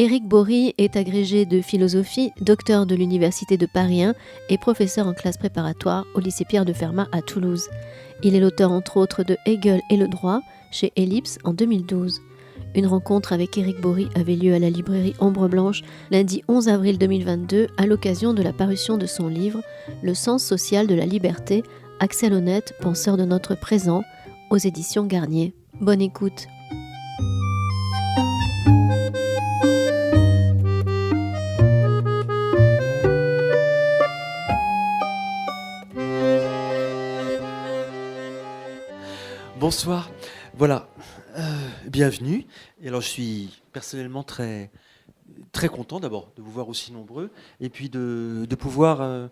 Éric Bory est agrégé de philosophie, docteur de l'Université de Paris 1 et professeur en classe préparatoire au lycée Pierre de Fermat à Toulouse. Il est l'auteur entre autres de Hegel et le droit chez Ellipse en 2012. Une rencontre avec Éric Bory avait lieu à la librairie Ombre Blanche lundi 11 avril 2022 à l'occasion de la parution de son livre « Le sens social de la liberté, Axel Honneth, penseur de notre présent » aux éditions Garnier. Bonne écoute. Bonsoir, voilà, bienvenue. Et alors je suis personnellement très content d'abord de vous voir aussi nombreux et puis de pouvoir,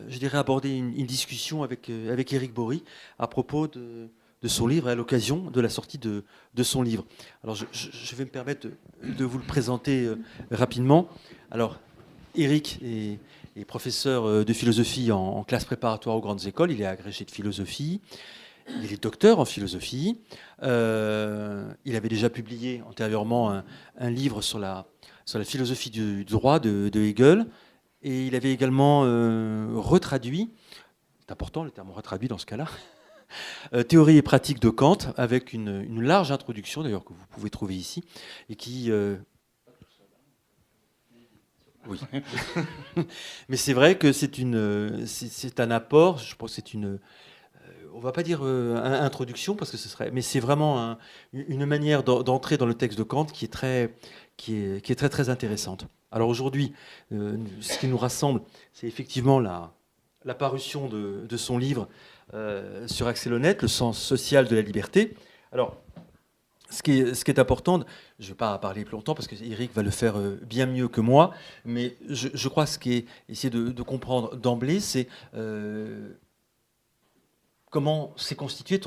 je dirais, aborder une discussion avec Éric Bory à propos de son livre et à l'occasion de la sortie de son livre. Alors je vais me permettre de vous le présenter rapidement. Alors Éric est professeur de philosophie en classe préparatoire aux grandes écoles, il est agrégé de philosophie. Il est docteur en philosophie. Il avait déjà publié antérieurement un livre sur la philosophie du droit de Hegel. Et il avait également retraduit, c'est important le terme retraduit dans ce cas-là, Théorie et pratique de Kant, avec une large introduction, d'ailleurs, que vous pouvez trouver ici, et qui... Oui. Mais c'est vrai que c'est un apport, je pense que c'est une... on ne va pas dire introduction, parce que ce serait, mais c'est vraiment une manière d'entrer dans le texte de Kant qui est très, très intéressante. Alors aujourd'hui, ce qui nous rassemble, c'est effectivement la parution de son livre sur Axel Honneth, Le sens social de la liberté. Alors, ce qui est important, je ne vais pas parler plus longtemps parce que Éric va le faire bien mieux que moi, mais je crois que ce qui est essayer de comprendre d'emblée, c'est comment s'est constitué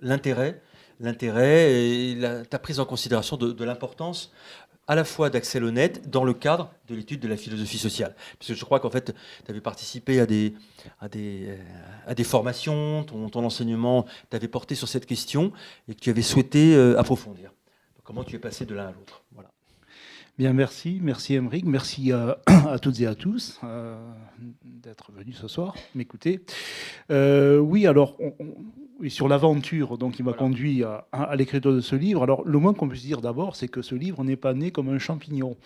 l'intérêt et ta prise en considération de l'importance à la fois d'Axel Honneth dans le cadre de l'étude de la philosophie sociale. Parce que je crois qu'en fait, tu avais participé à des formations, ton enseignement t'avait porté sur cette question et que tu avais souhaité approfondir. Donc, comment tu es passé de l'un à l'autre. Voilà. Bien, merci Aymeric, merci à toutes et à tous d'être venus ce soir m'écouter. Oui, alors oui, sur l'aventure donc qui m'a conduit à l'écriture de ce livre. Alors le moins qu'on puisse dire d'abord, c'est que ce livre n'est pas né comme un champignon.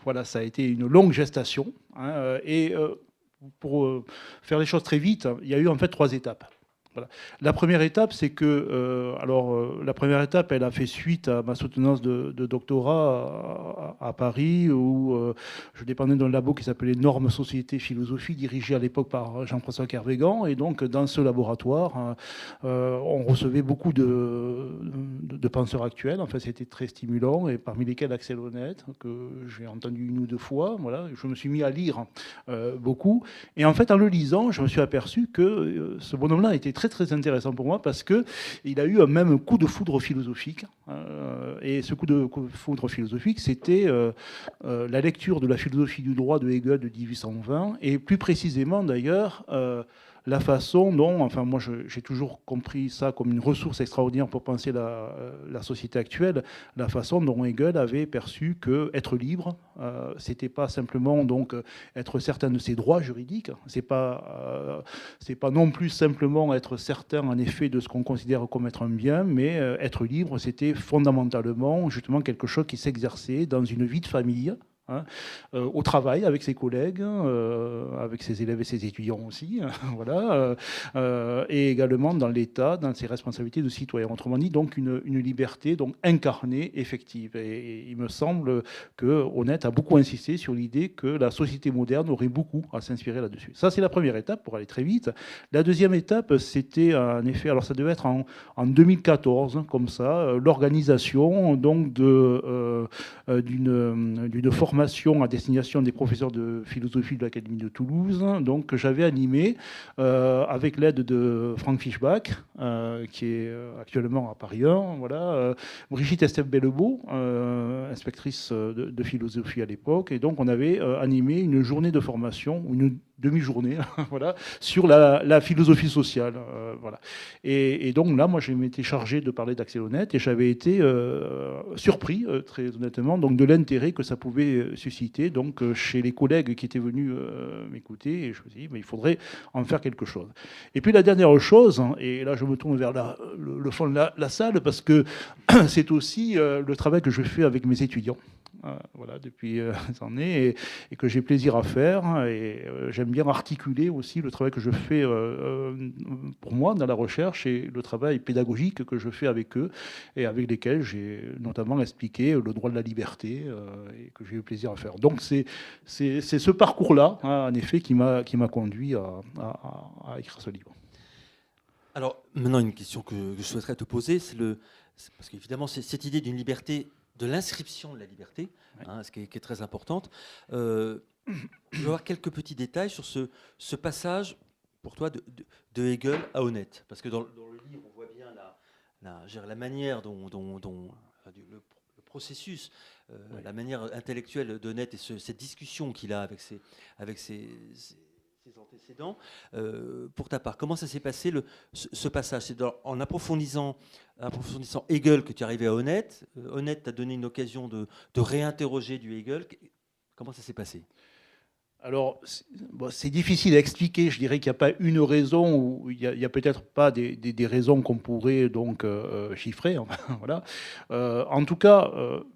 Voilà, ça a été une longue gestation. Et pour faire les choses très vite, il y a eu en fait 3 étapes. Voilà. La première étape, c'est que, la première étape, elle a fait suite à ma soutenance de doctorat à Paris, où je dépendais d'un labo qui s'appelait Normes Société Philosophie, dirigé à l'époque par Jean-François Kervégan. Et donc, dans ce laboratoire, on recevait beaucoup de penseurs actuels. Enfin, c'était très stimulant, et parmi lesquels Axel Honneth, que j'ai entendu 1 ou 2 fois. Voilà. Je me suis mis à lire beaucoup. Et en fait, en le lisant, je me suis aperçu que ce bonhomme-là était très intéressant pour moi parce qu'il a eu un même coup de foudre philosophique. Et ce coup de foudre philosophique, c'était la lecture de la philosophie du droit de Hegel de 1820, et plus précisément d'ailleurs la façon dont, enfin moi j'ai toujours compris ça comme une ressource extraordinaire pour penser la société actuelle, la façon dont Hegel avait perçu que être libre, c'était pas simplement donc être certain de ses droits juridiques, c'est pas non plus simplement être certain en effet de ce qu'on considère comme être un bien, mais être libre, c'était fondamentalement justement quelque chose qui s'exerçait dans une vie de famille. Au travail, avec ses collègues, avec ses élèves et ses étudiants aussi, voilà, et également dans l'État, dans ses responsabilités de citoyen. Autrement dit, donc une liberté donc incarnée, effective. Et il me semble que Honneth a beaucoup insisté sur l'idée que la société moderne aurait beaucoup à s'inspirer là-dessus. Ça, c'est la première étape, pour aller très vite. La deuxième étape, c'était en effet, alors ça devait être en 2014, comme ça, l'organisation donc d'une formation à destination des professeurs de philosophie de l'Académie de Toulouse, donc que j'avais animé avec l'aide de Franck Fischbach, qui est actuellement à Paris 1, voilà, Brigitte Estève-Bellebeau, inspectrice de philosophie à l'époque, et donc on avait animé une journée de formation, une demi-journée voilà, sur la philosophie sociale. Voilà. Et donc là, moi, je m'étais chargé de parler d'Accès Honnête et j'avais été surpris, très honnêtement, donc, de l'intérêt que ça pouvait susciter donc, chez les collègues qui étaient venus m'écouter. Et je me suis dit, mais il faudrait en faire quelque chose. Et puis la dernière chose, hein, et là je me tourne vers le fond de la salle, parce que c'est aussi le travail que je fais avec mes étudiants. Voilà, depuis des années, et que j'ai plaisir à faire. Et j'aime bien articuler aussi le travail que je fais pour moi dans la recherche et le travail pédagogique que je fais avec eux et avec lesquels j'ai notamment expliqué le droit de la liberté et que j'ai eu plaisir à faire. Donc c'est ce parcours-là, hein, en effet, qui m'a conduit à écrire ce livre. Alors, maintenant, une question que je souhaiterais te poser, parce qu'évidemment, c'est cette idée d'une liberté, de l'inscription de la liberté, hein, ce qui est très importante. Je vais avoir quelques petits détails sur ce passage, pour toi, de Hegel à Honnête. Parce que dans le livre, on voit bien la manière dont le processus, la manière intellectuelle d'Honnête et cette discussion qu'il a avec ses antécédents. Pour ta part, comment ça s'est passé ce passage? C'est en approfondissant Hegel que tu es arrivé à Honnête. Honnête t'a donné une occasion de réinterroger du Hegel. Comment ça s'est passé? Alors, c'est difficile à expliquer. Je dirais qu'il n'y a pas une raison, ou il n'y a peut-être pas des raisons qu'on pourrait donc chiffrer. Voilà. En tout cas,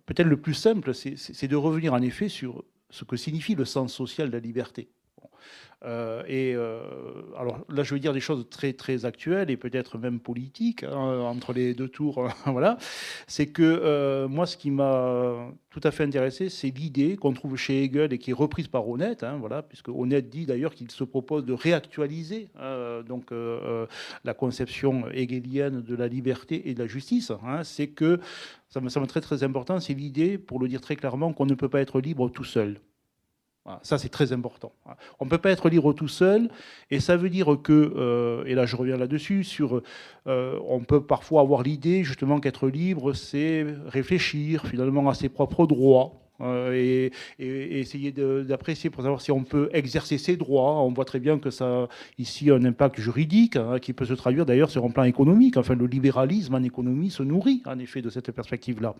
peut-être le plus simple, c'est de revenir en effet sur ce que signifie le sens social de la liberté. Alors là, je veux dire des choses très très actuelles et peut-être même politiques, hein, entre les deux tours. Voilà, c'est que moi, ce qui m'a tout à fait intéressé, c'est l'idée qu'on trouve chez Hegel et qui est reprise par Honnête. Hein, voilà, puisque Honnête dit d'ailleurs qu'il se propose de réactualiser donc la conception hegelienne de la liberté et de la justice. Hein, c'est que ça me semble très très important. C'est l'idée, pour le dire très clairement, qu'on ne peut pas être libre tout seul. Voilà, ça, c'est très important. On ne peut pas être libre tout seul, et ça veut dire que, et là je reviens là-dessus, on peut parfois avoir l'idée justement qu'être libre, c'est réfléchir finalement à ses propres droits. Et essayer d'apprécier pour savoir si on peut exercer ses droits. On voit très bien que ça a ici un impact juridique, hein, qui peut se traduire d'ailleurs sur un plan économique. Enfin, le libéralisme en économie se nourrit en effet de cette perspective-là.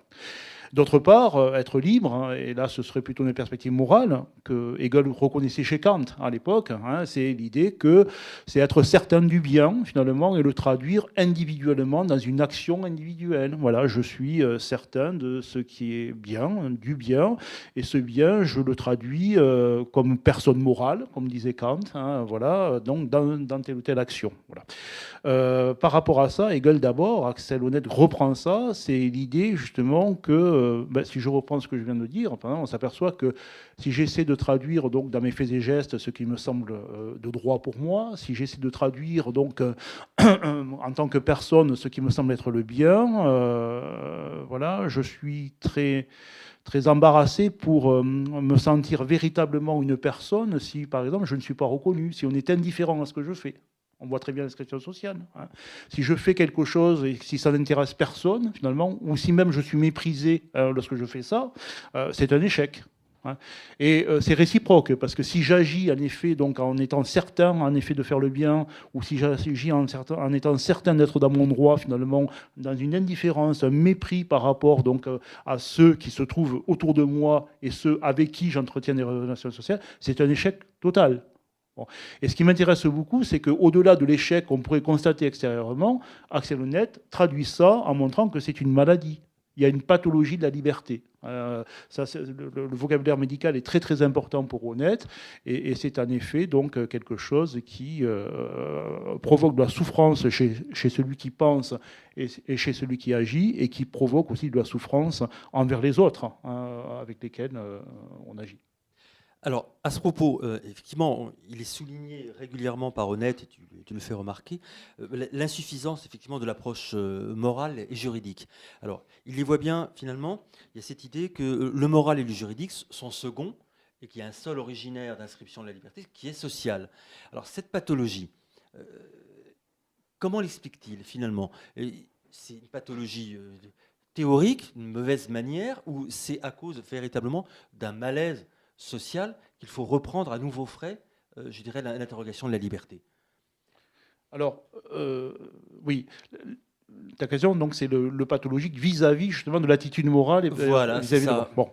D'autre part, être libre, hein, et là ce serait plutôt une perspective morale, que Hegel reconnaissait chez Kant à l'époque, hein, c'est l'idée que c'est être certain du bien finalement et le traduire individuellement dans une action individuelle. Voilà, je suis certain de ce qui est bien, du bien, et ce bien je le traduis comme personne morale, comme disait Kant, hein, voilà, donc dans telle ou telle action. Voilà. Par rapport à ça, Hegel d'abord, Axel Honneth reprend ça, c'est l'idée justement que si je reprends ce que je viens de dire, on s'aperçoit que si j'essaie de traduire donc dans mes faits et gestes ce qui me semble de droit pour moi, si j'essaie de traduire donc en tant que personne ce qui me semble être le bien, voilà, je suis très très embarrassé pour me sentir véritablement une personne si, par exemple, je ne suis pas reconnu, si on est indifférent à ce que je fais. On voit très bien l'inscription sociale. Hein. Si je fais quelque chose et si ça n'intéresse personne, finalement, ou si même je suis méprisé lorsque je fais ça, c'est un échec. Hein. Et c'est réciproque, parce que si j'agis en effet donc en étant certain en effet de faire le bien, ou si j'agis en étant certain d'être dans mon droit, finalement, dans une indifférence, un mépris par rapport donc à ceux qui se trouvent autour de moi et ceux avec qui j'entretiens des relations sociales, c'est un échec total. Bon. Et ce qui m'intéresse beaucoup, c'est qu'au-delà de l'échec qu'on pourrait constater extérieurement, Axel Honneth traduit ça en montrant que c'est une maladie. Il y a une pathologie de la liberté. Le vocabulaire médical est très très important pour Honneth, et c'est en effet donc quelque chose qui provoque de la souffrance chez celui qui pense et chez celui qui agit, et qui provoque aussi de la souffrance envers les autres avec lesquels on agit. Alors, à ce propos, effectivement, il est souligné régulièrement par Honneth, et tu le fais remarquer, l'insuffisance effectivement de l'approche morale et juridique. Alors, il les voit bien, finalement, il y a cette idée que le moral et le juridique sont seconds, et qu'il y a un seul originaire d'inscription de la liberté, qui est social. Alors, cette pathologie, comment l'explique-t-il, finalement? C'est une pathologie théorique, une mauvaise manière, ou c'est à cause véritablement d'un malaise social qu'il faut reprendre à nouveau frais je dirais, l'interrogation de la liberté. Alors, oui, ta question, donc, c'est le pathologique vis-à-vis, justement, de l'attitude morale et Voilà, vis-à-vis c'est de ça. bon.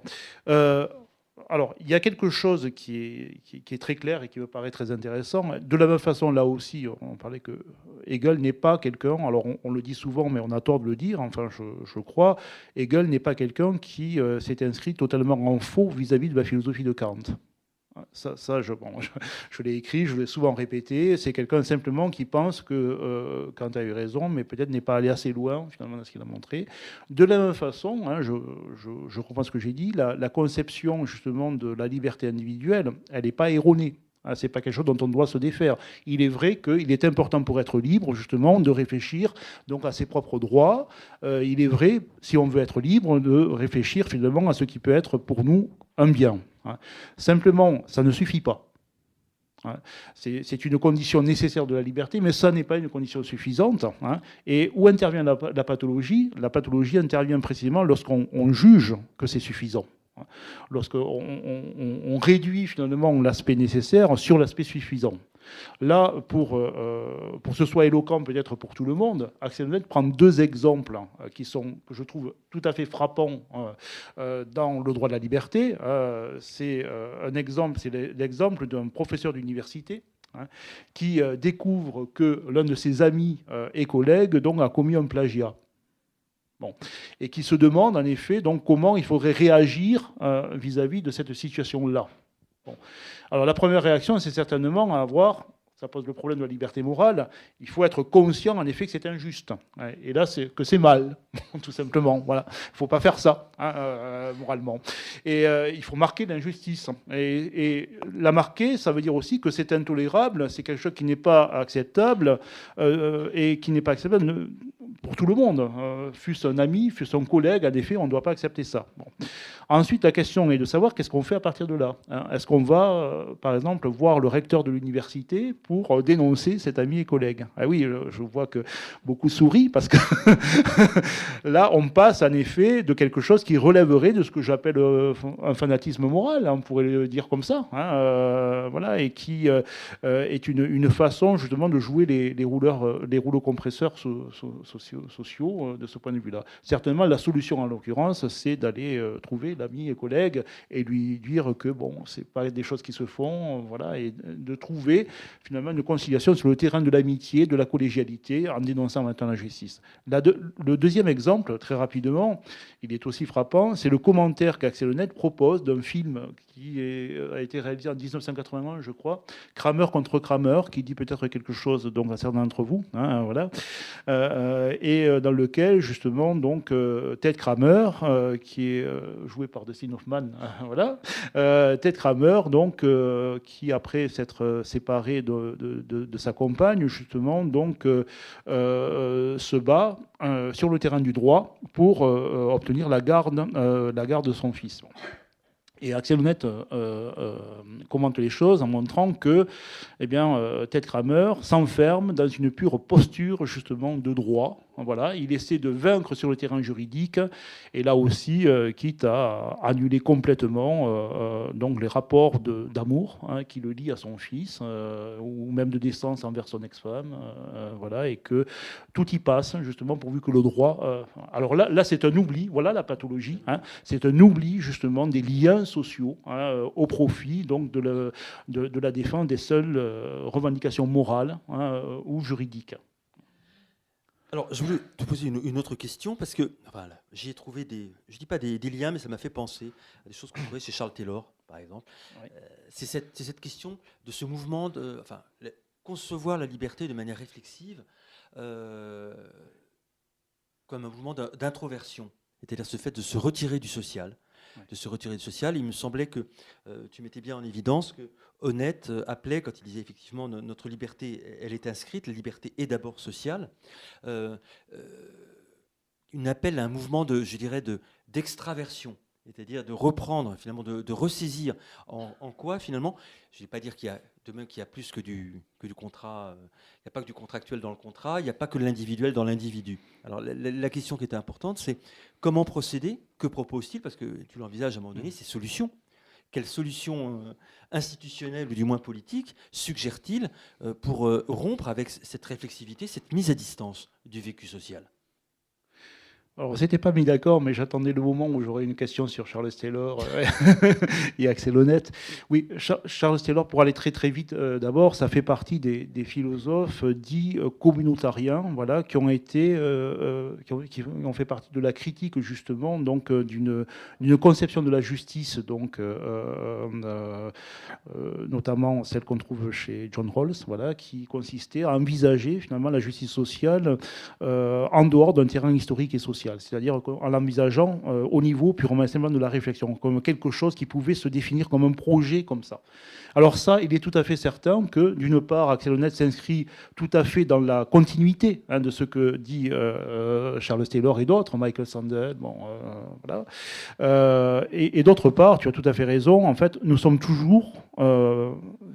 Alors, il y a quelque chose qui est très clair et qui me paraît très intéressant. De la même façon, là aussi, on parlait que Hegel n'est pas quelqu'un, alors on le dit souvent, mais on a tort de le dire, enfin, je crois, Hegel n'est pas quelqu'un qui s'est inscrit totalement en faux vis-à-vis de la philosophie de Kant. Ça, je l'ai écrit, je l'ai souvent répété. C'est quelqu'un simplement qui pense que Kant a eu raison, mais peut-être n'est pas allé assez loin, finalement, dans ce qu'il a montré. De la même façon, hein, je comprends ce que j'ai dit, la conception, justement, de la liberté individuelle, elle n'est pas erronée. Ce n'est pas quelque chose dont on doit se défaire. Il est vrai qu'il est important pour être libre, justement, de réfléchir donc à ses propres droits. Il est vrai, si on veut être libre, de réfléchir finalement à ce qui peut être pour nous un bien. Simplement, ça ne suffit pas. C'est une condition nécessaire de la liberté, mais ça n'est pas une condition suffisante. Et où intervient la pathologie ? La pathologie intervient précisément lorsqu'on juge que c'est suffisant. Lorsqu'on réduit finalement l'aspect nécessaire sur l'aspect suffisant. Là, pour que ce soit éloquent peut-être pour tout le monde, Axel Honneth prend deux exemples qui sont, que je trouve tout à fait frappants dans le droit de la liberté. C'est un exemple, c'est l'exemple d'un professeur d'université qui découvre que l'un de ses amis et collègues donc, a commis un plagiat. Bon. Et qui se demande en effet donc, comment il faudrait réagir vis-à-vis de cette situation-là. Bon. Alors la première réaction, c'est certainement à avoir, ça pose le problème de la liberté morale, il faut être conscient en effet que c'est injuste. Et là, c'est que c'est mal, tout simplement. Voilà. Il ne faut pas faire ça, moralement. Et il faut marquer l'injustice. Et la marquer, ça veut dire aussi que c'est intolérable, c'est quelque chose qui n'est pas acceptable, et qui n'est pas acceptable pour tout le monde. Fût-ce un ami, fût-ce un collègue, en effet, on ne doit pas accepter ça. Bon. Ensuite, la question est de savoir qu'est-ce qu'on fait à partir de là. Est-ce qu'on va, par exemple, voir le recteur de l'université pour dénoncer cet ami et collègue ? Ah oui, je vois que beaucoup sourient parce que là, on passe en effet de quelque chose qui relèverait de ce que j'appelle un fanatisme moral, on pourrait le dire comme ça, voilà, et qui est une façon justement de jouer les rouleaux compresseurs sociaux de ce point de vue-là. Certainement, la solution en l'occurrence, c'est d'aller trouver l'ami et collègue et lui dire que bon, c'est pas des choses qui se font, voilà, et de trouver finalement une conciliation sur le terrain de l'amitié, de la collégialité, en dénonçant maintenant la justice. Le deuxième exemple, très rapidement, il est aussi frappant, c'est le commentaire qu'Axel Honneth propose d'un film qui a été réalisé en 1981, je crois, Kramer contre Kramer, qui dit peut-être quelque chose donc à certains d'entre vous, voilà, et dans lequel justement donc Ted Kramer, qui est joué par Dustin Hoffman, voilà, Ted Kramer donc qui après s'être séparé de sa compagne justement donc se bat sur le terrain du droit pour obtenir la garde de son fils. Et Axel Honneth commente les choses en montrant que Ted Kramer s'enferme dans une pure posture justement de droit. Voilà, il essaie de vaincre sur le terrain juridique et là aussi, quitte à annuler complètement donc les rapports d'amour qui le lient à son fils ou même de décence envers son ex-femme. Voilà, et que tout y passe justement pourvu que le droit. Alors là, c'est un oubli. Voilà la pathologie. C'est un oubli justement des liens sociaux au profit donc de la défense des seules revendications morales ou juridiques. Alors, je voulais te poser une autre question, parce que voilà, j'y ai trouvé je dis pas des liens, mais ça m'a fait penser à des choses qu'on trouvait chez Charles Taylor, par exemple. Oui. C'est cette question de ce mouvement, concevoir la liberté de manière réflexive comme un mouvement d'introversion, c'est-à-dire ce fait de se retirer du social. Il me semblait que tu mettais bien en évidence que Honneth appelait, quand il disait effectivement notre liberté, elle est inscrite, la liberté est d'abord sociale, une appel à un mouvement d'extraversion, c'est-à-dire de reprendre, finalement, de ressaisir en quoi, finalement, je ne vais pas dire qu'il y a plus que du contrat, il n'y a pas que du contractuel dans le contrat, il n'y a pas que l'individuel dans l'individu. Alors la question qui était importante, c'est comment procéder, que propose-t-il, parce que tu l'envisages à un moment donné, ces solutions quelle solution institutionnelle ou du moins politique suggère-t-il pour rompre avec cette réflexivité, cette mise à distance du vécu social? Alors, on s'était pas mis d'accord, mais j'attendais le moment où j'aurais une question sur Charles Taylor et Axel Honneth. Oui, Charles Taylor, pour aller très très vite, d'abord, ça fait partie des philosophes dits communautariens, voilà, qui ont fait partie de la critique justement, donc d'une conception de la justice, donc notamment celle qu'on trouve chez John Rawls, voilà, qui consistait à envisager finalement la justice sociale en dehors d'un terrain historique et social. C'est-à-dire en l'envisageant au niveau purement et simplement de la réflexion, comme quelque chose qui pouvait se définir comme un projet comme ça. Alors ça, il est tout à fait certain que, d'une part, Axel Honneth s'inscrit tout à fait dans la continuité de ce que dit Charles Taylor et d'autres, Michael Sandel, bon, voilà. Et d'autre part, tu as tout à fait raison, en fait, nous sommes toujours,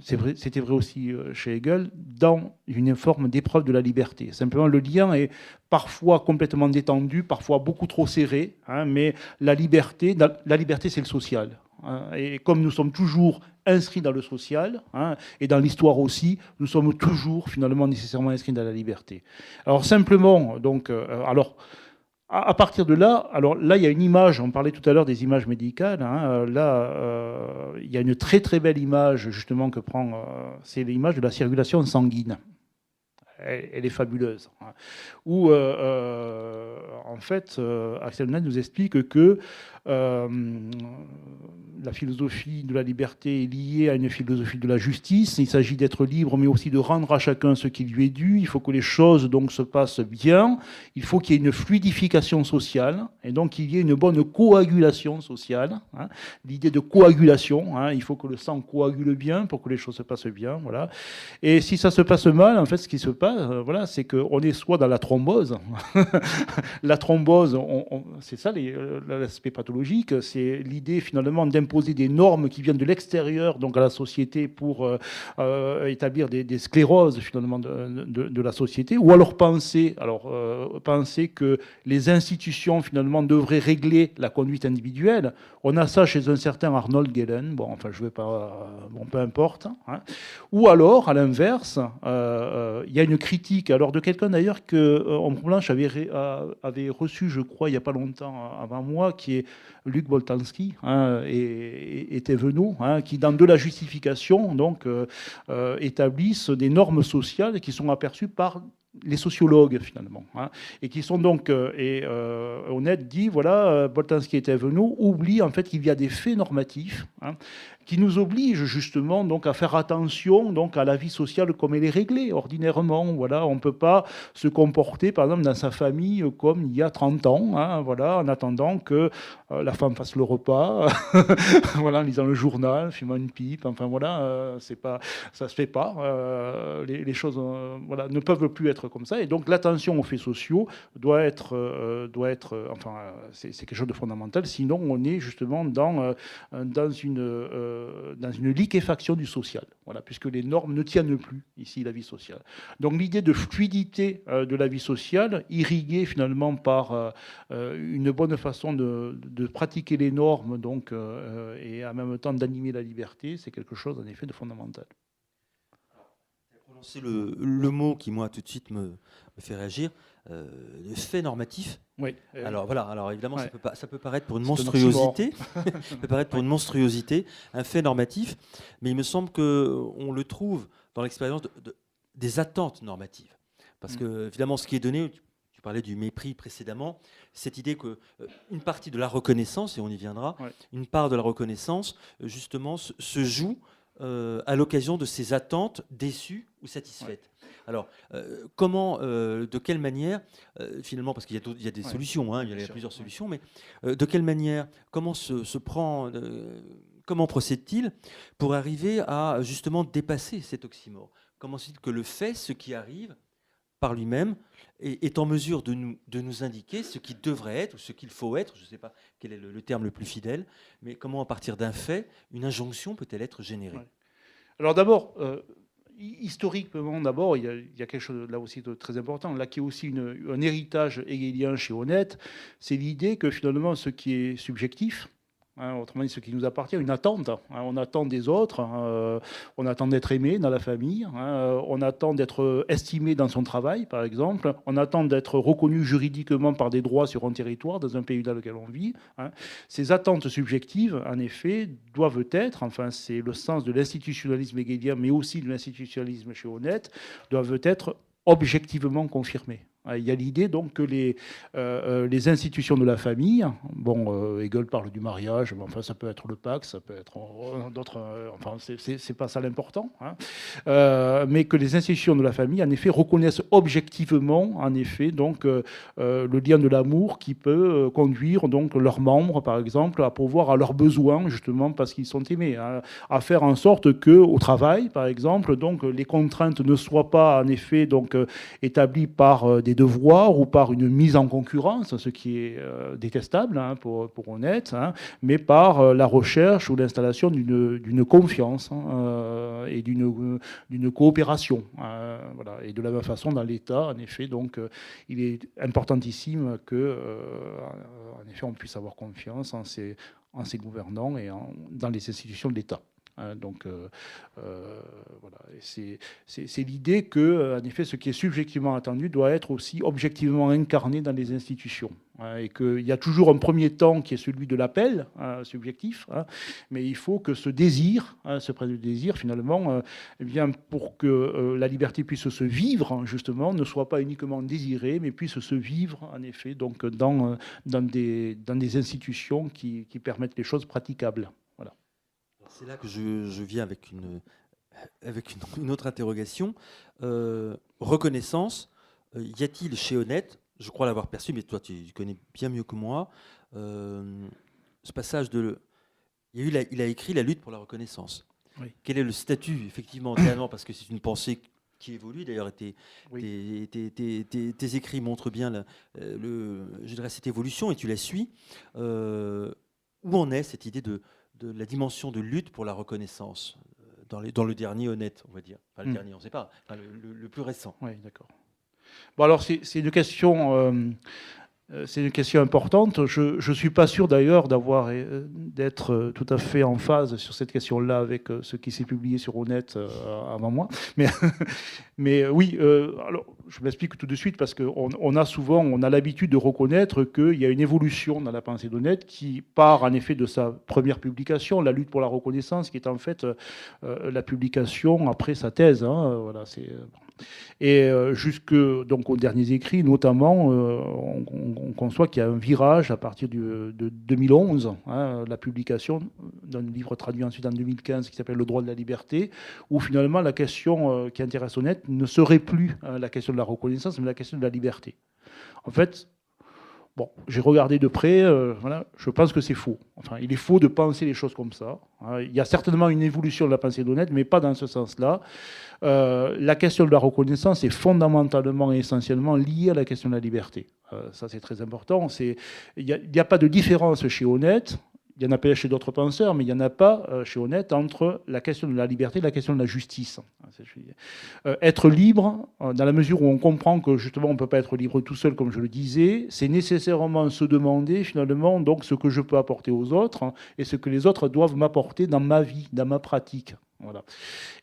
c'était vrai aussi chez Hegel, dans une forme d'épreuve de la liberté. Simplement, le lien est parfois complètement détendu, parfois beaucoup trop serré, mais la liberté, c'est le social. Et comme nous sommes toujours inscrits dans le social, et dans l'histoire aussi, nous sommes toujours finalement nécessairement inscrits dans la liberté. Alors simplement, donc, à partir de là, alors là, il y a une image, on parlait tout à l'heure des images médicales, il y a une très très belle image justement que prend, c'est l'image de la circulation sanguine. Elle est fabuleuse. Où, en fait, Axel Honneth nous explique que la philosophie de la liberté est liée à une philosophie de la justice. Il s'agit d'être libre, mais aussi de rendre à chacun ce qui lui est dû. Il faut que les choses donc se passent bien. Il faut qu'il y ait une fluidification sociale, et donc qu'il y ait une bonne coagulation sociale. L'idée de coagulation, il faut que le sang coagule bien pour que les choses se passent bien. Voilà. Et si ça se passe mal, en fait, ce qui se passe, voilà, c'est qu'on est soit dans la thrombose. La thrombose, c'est ça l'aspect pathologique, c'est l'idée finalement d'imposer des normes qui viennent de l'extérieur, donc à la société, pour établir des scléroses finalement de la société, ou alors penser que les institutions finalement devraient régler la conduite individuelle. On a ça chez un certain Arnold Gehlen, bon, enfin je vais pas, bon, peu importe. Ou alors, à l'inverse, il y a une critique, alors de quelqu'un d'ailleurs que Ombre Blanche avait reçu, je crois, il n'y a pas longtemps avant moi, qui est Luc Boltanski et Thévenot, qui, dans De la justification, donc, établissent des normes sociales qui sont aperçues par les sociologues, finalement, et qui sont donc, Honneth dit, voilà, Boltanski et Thévenot oublient en fait qu'il y a des faits normatifs qui nous obligent justement donc à faire attention donc à la vie sociale comme elle est réglée ordinairement. Voilà, on ne peut pas se comporter, par exemple, dans sa famille comme il y a 30 ans, voilà, en attendant que la femme fasse le repas, voilà, en lisant le journal, fumant une pipe, enfin voilà, c'est pas, ça se fait pas. Les choses, voilà, ne peuvent plus être comme ça. Et donc l'attention aux faits sociaux doit être, enfin, c'est quelque chose de fondamental. Sinon, on est justement dans une liquéfaction du social, voilà, puisque les normes ne tiennent plus ici la vie sociale. Donc l'idée de fluidité de la vie sociale, irriguée finalement par une bonne façon de pratiquer les normes, donc, et en même temps d'animer la liberté, c'est quelque chose en effet de fondamental. C'est le mot qui, moi, tout de suite me fait réagir, le fait normatif. Oui. Alors voilà, alors évidemment, ouais. ça peut paraître pour une monstruosité, ça peut paraître pour une monstruosité, un fait normatif, mais il me semble qu'on le trouve dans l'expérience des attentes normatives. Parce que, évidemment, ce qui est donné, tu parlais du mépris précédemment, cette idée qu'une partie de la reconnaissance, et on y viendra, une part de la reconnaissance, justement, se joue à l'occasion de ces attentes déçues ou satisfaites. Alors, comment, de quelle manière, finalement, parce qu'il y a des solutions, il y a plusieurs solutions, mais de quelle manière, comment comment procède-t-il pour arriver à justement dépasser cet oxymore? Comment c'est que le fait, ce qui arrive par lui-même, est en mesure de nous indiquer ce qui devrait être ou ce qu'il faut être, je ne sais pas quel est le terme le plus fidèle, mais comment à partir d'un fait, une injonction peut-elle être générée? Alors d'abord, historiquement, d'abord, il y a quelque chose là aussi de très important, là qui est aussi un héritage hegelien chez Honneth, c'est l'idée que finalement ce qui est subjectif, Autrement dit, ce qui nous appartient, une attente. On attend des autres, on attend d'être aimé dans la famille, on attend d'être estimé dans son travail, par exemple, on attend d'être reconnu juridiquement par des droits sur un territoire, dans un pays dans lequel on vit. Ces attentes subjectives, en effet, doivent être, enfin c'est le sens de l'institutionnalisme hegelien, mais aussi de l'institutionnalisme chez Honneth, doivent être objectivement confirmées. Il y a l'idée donc que les institutions de la famille, bon, Hegel parle du mariage, mais enfin ça peut être le pacte, ça peut être d'autres, enfin c'est pas ça l'important, mais que les institutions de la famille, en effet, reconnaissent objectivement, en effet, donc le lien de l'amour qui peut conduire donc leurs membres, par exemple, à pourvoir à leurs besoins, justement parce qu'ils sont aimés, à faire en sorte que au travail, par exemple, donc les contraintes ne soient pas, en effet, donc établies par des devoirs ou par une mise en concurrence, ce qui est détestable pour Honneth, mais par la recherche ou l'installation d'une confiance et d'une coopération. Voilà. Et de la même façon, dans l'État, en effet, donc, il est importantissime que, en effet, on puisse avoir confiance en ses gouvernants et dans les institutions de l'État. Donc voilà, c'est l'idée que, en effet, ce qui est subjectivement attendu doit être aussi objectivement incarné dans les institutions, et qu'il y a toujours un premier temps qui est celui de l'appel subjectif, mais il faut que ce désir, ce prélude désir, finalement, eh bien, pour que la liberté puisse se vivre, justement, ne soit pas uniquement désirée, mais puisse se vivre, en effet, donc dans des institutions qui permettent les choses praticables. Voilà. C'est là que je viens avec une autre interrogation. Reconnaissance, y a-t-il chez Honneth, je crois l'avoir perçu, mais toi tu connais bien mieux que moi, ce passage il a écrit la lutte pour la reconnaissance. Oui. Quel est le statut, effectivement, réellement, parce que c'est une pensée qui évolue, d'ailleurs tes écrits montrent bien je dirais, cette évolution, et tu la suis. Où en est cette idée de la dimension de lutte pour la reconnaissance dans le dernier Honneth, on va dire. Enfin, le dernier, on ne sait pas. Enfin, le plus récent. Oui, d'accord. Bon, alors, c'est une question... c'est une question importante. Je ne suis pas sûr d'ailleurs d'être tout à fait en phase sur cette question-là avec ce qui s'est publié sur Honneth avant moi. Mais oui, alors je m'explique tout de suite parce qu'on a l'habitude de reconnaître qu'il y a une évolution dans la pensée d'Honneth qui part en effet de sa première publication, La lutte pour la reconnaissance, qui est en fait la publication après sa thèse. Voilà, c'est... Et jusque donc aux derniers écrits, notamment, on conçoit qu'il y a un virage à partir de 2011, la publication d'un livre traduit ensuite en 2015 qui s'appelle Le droit de la liberté, où finalement la question qui intéresse Honneth ne serait plus la question de la reconnaissance, mais la question de la liberté. En fait, bon, j'ai regardé de près, voilà, je pense que c'est faux. Enfin, il est faux de penser les choses comme ça. Il y a certainement une évolution de la pensée d'Honneth, mais pas dans ce sens-là. La question de la reconnaissance est fondamentalement et essentiellement liée à la question de la liberté. Ça, c'est très important. Il n'y a pas de différence chez Honneth. Il y en a peut-être chez d'autres penseurs, mais il n'y en a pas chez Honneth entre la question de la liberté et la question de la justice. Être libre, dans la mesure où on comprend que justement on ne peut pas être libre tout seul, comme je le disais, c'est nécessairement se demander finalement donc ce que je peux apporter aux autres et ce que les autres doivent m'apporter dans ma vie, dans ma pratique. Voilà.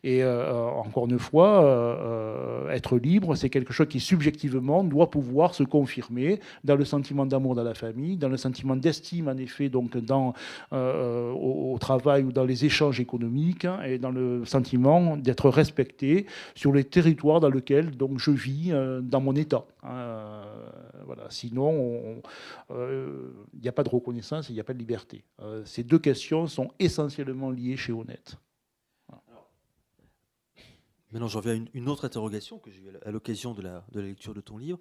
Et encore une fois, être libre, c'est quelque chose qui subjectivement doit pouvoir se confirmer dans le sentiment d'amour dans la famille, dans le sentiment d'estime en effet donc au travail ou dans les échanges économiques, et dans le sentiment d'être respecté sur les territoires dans lesquels donc je vis dans mon état. Voilà. Sinon, il n'y a pas de reconnaissance, il n'y a pas de liberté. Ces deux questions sont essentiellement liées chez Honneth. Maintenant, j'en viens à une autre interrogation que j'ai eue à l'occasion de la lecture de ton livre.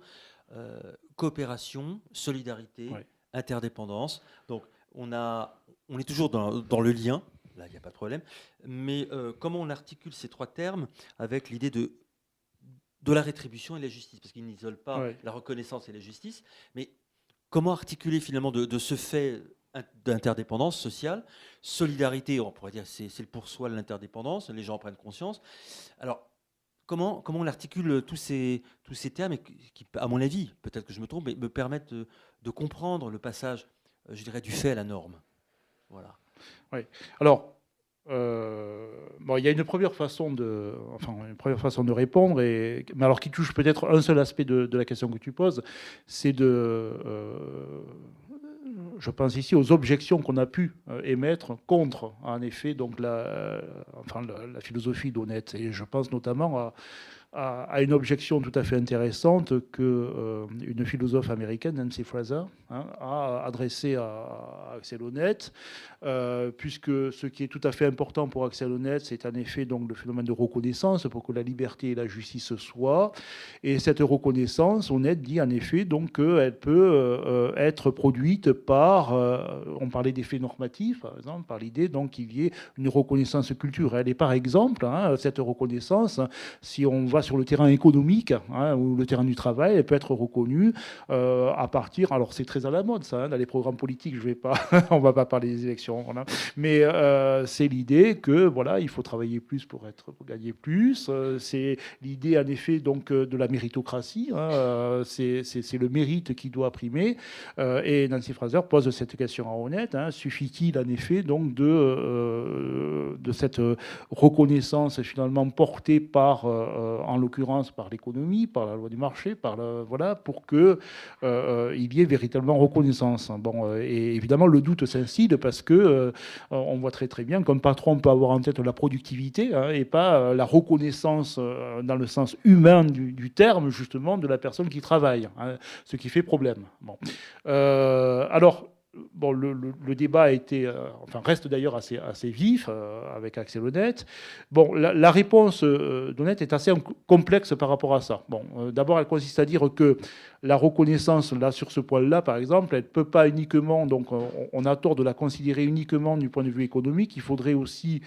Coopération, solidarité, interdépendance. Donc, on est toujours dans le lien, là, il n'y a pas de problème. Mais comment on articule ces trois termes avec l'idée de la rétribution et de la justice? Parce qu'ils n'isolent pas la reconnaissance et la justice. Mais comment articuler finalement de ce fait d'interdépendance sociale, solidarité, on pourrait dire c'est le pour soi de l'interdépendance, les gens en prennent conscience. Alors, comment on articule tous ces termes qui, à mon avis, peut-être que je me trompe, mais me permettent de comprendre le passage, je dirais, du fait à la norme? Voilà. Oui. Alors, il y a une première façon de répondre, mais alors qui touche peut-être un seul aspect de la question que tu poses, c'est je pense ici aux objections qu'on a pu émettre contre, en effet, donc la philosophie d'Honnête. Et je pense notamment à une objection tout à fait intéressante que une philosophe américaine, Nancy Fraser, a adressée à Axel Honneth, puisque ce qui est tout à fait important pour Axel Honneth, c'est en effet donc le phénomène de reconnaissance pour que la liberté et la justice soient. Et cette reconnaissance, Honneth dit en effet donc qu'elle peut être produite par, on parlait d'effets normatifs, par exemple, par l'idée donc qu'il y ait une reconnaissance culturelle. Et par exemple, cette reconnaissance, si on va sur le terrain économique ou le terrain du travail, elle peut être reconnue à partir. Alors c'est très à la mode ça, dans les programmes politiques. On va pas parler des élections, voilà. Mais c'est l'idée que voilà, il faut travailler plus pour gagner plus. C'est l'idée en effet donc de la méritocratie. C'est le mérite qui doit primer. Et Nancy Fraser pose cette question à Honneth. Suffit-il en effet donc de cette reconnaissance finalement portée par en l'occurrence par l'économie, par la loi du marché, pour que il y ait véritablement reconnaissance. Bon, et évidemment le doute s'instille parce que on voit très très bien qu'un patron peut avoir en tête la productivité et pas la reconnaissance dans le sens humain du terme justement de la personne qui travaille, ce qui fait problème. Bon, alors. Bon, le débat a été, reste d'ailleurs assez vif avec Axel Honneth. Bon, la réponse d'Honneth est assez complexe par rapport à ça. Bon, d'abord, elle consiste à dire que la reconnaissance, là, sur ce point-là, par exemple, elle ne peut pas uniquement, donc on a tort de la considérer uniquement du point de vue économique. Il faudrait aussi,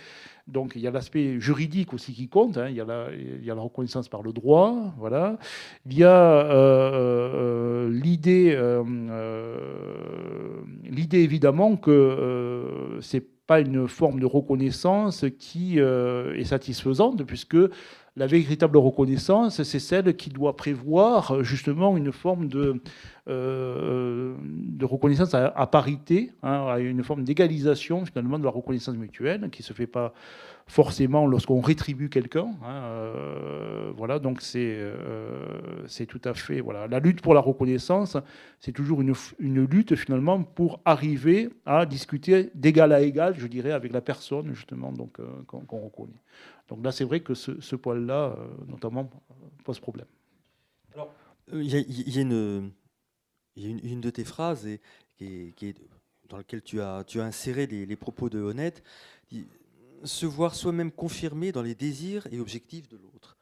donc il y a l'aspect juridique aussi qui compte. Il y a la reconnaissance par le droit, voilà. Il y a l'idée évidemment que c'est pas une forme de reconnaissance qui est satisfaisante, puisque la véritable reconnaissance, c'est celle qui doit prévoir justement une forme de reconnaissance à parité, à une forme d'égalisation finalement de la reconnaissance mutuelle, qui se fait pas forcément lorsqu'on rétribue quelqu'un. Voilà, donc c'est tout à fait voilà. La lutte pour la reconnaissance, c'est toujours une lutte finalement pour arriver à discuter d'égal à égal, je dirais, avec la personne justement donc qu'on reconnaît. Donc là, c'est vrai que ce point-là, notamment, pose problème. Alors, il y a une de tes phrases qui est dans laquelle tu as inséré les propos de Honneth. Se voir soi-même confirmé dans les désirs et objectifs de l'autre.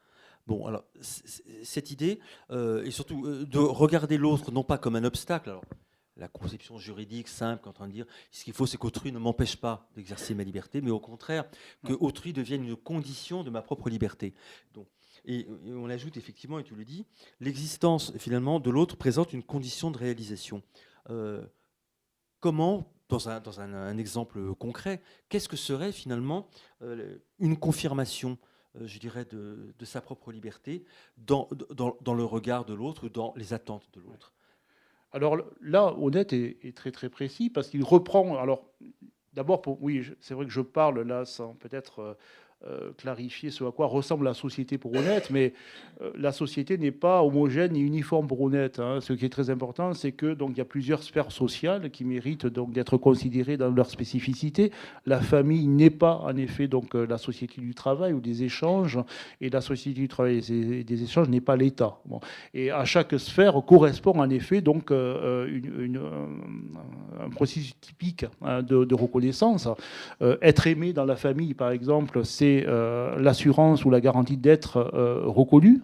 Bon, alors, cette idée, et surtout de regarder l'autre non pas comme un obstacle, alors la conception juridique simple, en train de dire ce qu'il faut, c'est qu'autrui ne m'empêche pas d'exercer ma liberté, mais au contraire, que autrui devienne une condition de ma propre liberté. Donc, et on ajoute effectivement, et tu le dis, l'existence finalement de l'autre présente une condition de réalisation. Comment, dans un exemple concret, qu'est-ce que serait finalement une confirmation, je dirais, de sa propre liberté dans le regard de l'autre, dans les attentes de l'autre? Alors là, Honneth est très très précis parce qu'il reprend. Alors d'abord, oui, c'est vrai que je parle là sans peut-être clarifier ce à quoi ressemble la société pour Honneth, mais la société n'est pas homogène ni uniforme pour Honneth. Ce qui est très important, c'est que donc il y a plusieurs sphères sociales qui méritent donc d'être considérées dans leur spécificité. La famille n'est pas en effet donc la société du travail ou des échanges, et la société du travail et des échanges n'est pas l'État. Bon. Et à chaque sphère correspond en effet donc un processus typique de reconnaissance. Être aimé dans la famille, par exemple, c'est l'assurance ou la garantie d'être reconnu.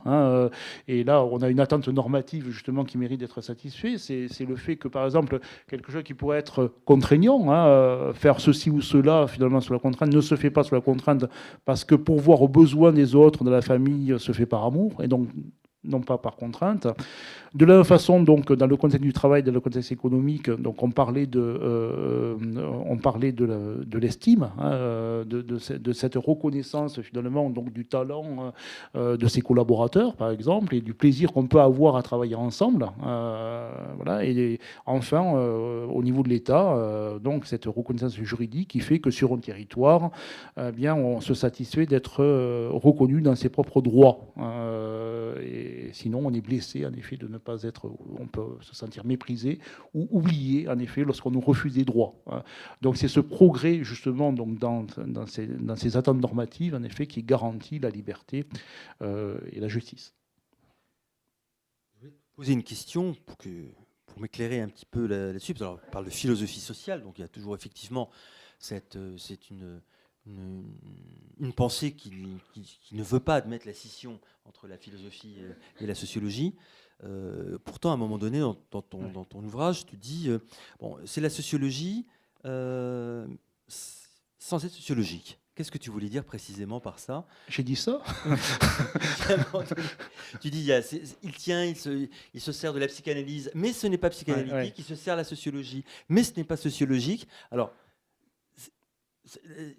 Et là, on a une attente normative justement qui mérite d'être satisfaite. C'est le fait que, par exemple, quelque chose qui pourrait être contraignant, faire ceci ou cela, finalement, sous la contrainte, ne se fait pas sous la contrainte parce que pourvoir aux besoins des autres de la famille se fait par amour. Et donc, non pas par contrainte. De la même façon, donc, dans le contexte du travail, dans le contexte économique, donc, on parlait de l'estime, hein, de cette reconnaissance finalement donc, du talent de ses collaborateurs, par exemple, et du plaisir qu'on peut avoir à travailler ensemble. Voilà. Et enfin, au niveau de l'État, donc cette reconnaissance juridique qui fait que sur un territoire, bien, on se satisfait d'être reconnu dans ses propres droits. Et sinon, on est blessé, en effet, de ne pas être, on peut se sentir méprisé ou oublié, en effet, lorsqu'on nous refuse des droits. Donc c'est ce progrès, justement, donc, dans ces attentes normatives, en effet, qui garantit la liberté et la justice. Je vais poser une question pour m'éclairer un petit peu là-dessus. Alors, on parle de philosophie sociale, donc il y a toujours effectivement c'est une pensée qui ne veut pas admettre la scission entre la philosophie et la sociologie. Pourtant, à un moment donné, dans ton ouvrage, tu dis bon, c'est la sociologie sans être sociologique. Qu'est-ce que tu voulais dire précisément par ça? J'ai dit ça. Tu dis, il se sert de la psychanalyse, mais ce n'est pas psychanalytique. Ouais. Il se sert de la sociologie, mais ce n'est pas sociologique. Alors,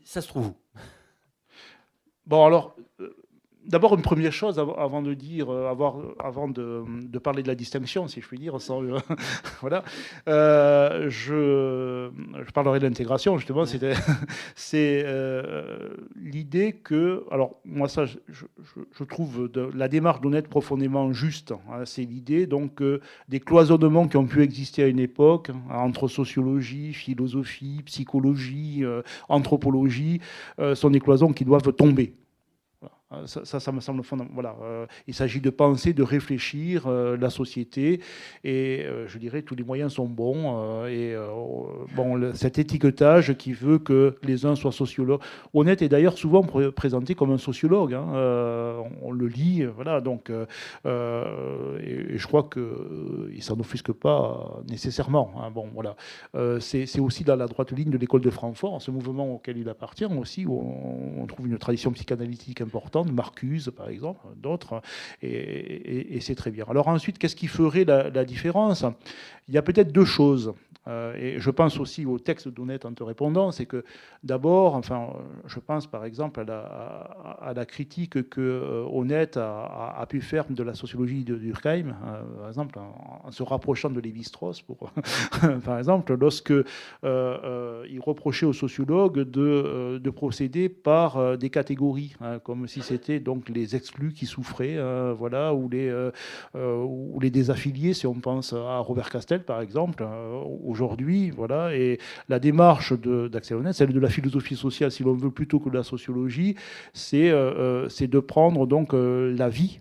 ça se trouve où? Bon, alors, d'abord, une première chose, avant de parler de la distinction, si je puis dire, sans, voilà, je parlerai de l'intégration, justement. C'est l'idée que, alors, moi, ça, je trouve la démarche d'Honnête profondément juste. Hein, c'est l'idée, donc, des cloisonnements qui ont pu exister à une époque, entre sociologie, philosophie, psychologie, anthropologie, sont des cloisons qui doivent tomber. Ça me semble fondamental. Voilà. Il s'agit de penser, de réfléchir la société, et je dirais tous les moyens sont bons. Cet étiquetage qui veut que les uns soient sociologues. Honnête est d'ailleurs souvent présenté comme un sociologue. Hein, on le lit, voilà. Donc, et je crois que il s'en offusque pas nécessairement. Hein, bon, voilà. C'est aussi dans la droite ligne de l'école de Francfort, ce mouvement auquel il appartient aussi, où on trouve une tradition psychanalytique importante. Marcuse, par exemple, d'autres, et c'est très bien. Alors ensuite, qu'est-ce qui ferait la différence? Il y a peut-être deux choses, et je pense aussi au texte d'Honnête en te répondant, c'est que d'abord, enfin, je pense par exemple à la critique que Honnête a pu faire de la sociologie de Durkheim, par exemple, en se rapprochant de Lévi-Strauss, par exemple, lorsque il reprochait aux sociologues de procéder par des catégories, hein, comme si c'était donc les exclus qui souffraient, voilà, ou les désaffiliés, si on pense à Robert Castel, par exemple, aujourd'hui, voilà, et la démarche d'Axel Honneth, celle de la philosophie sociale, si l'on veut, plutôt que de la sociologie, c'est de prendre donc la vie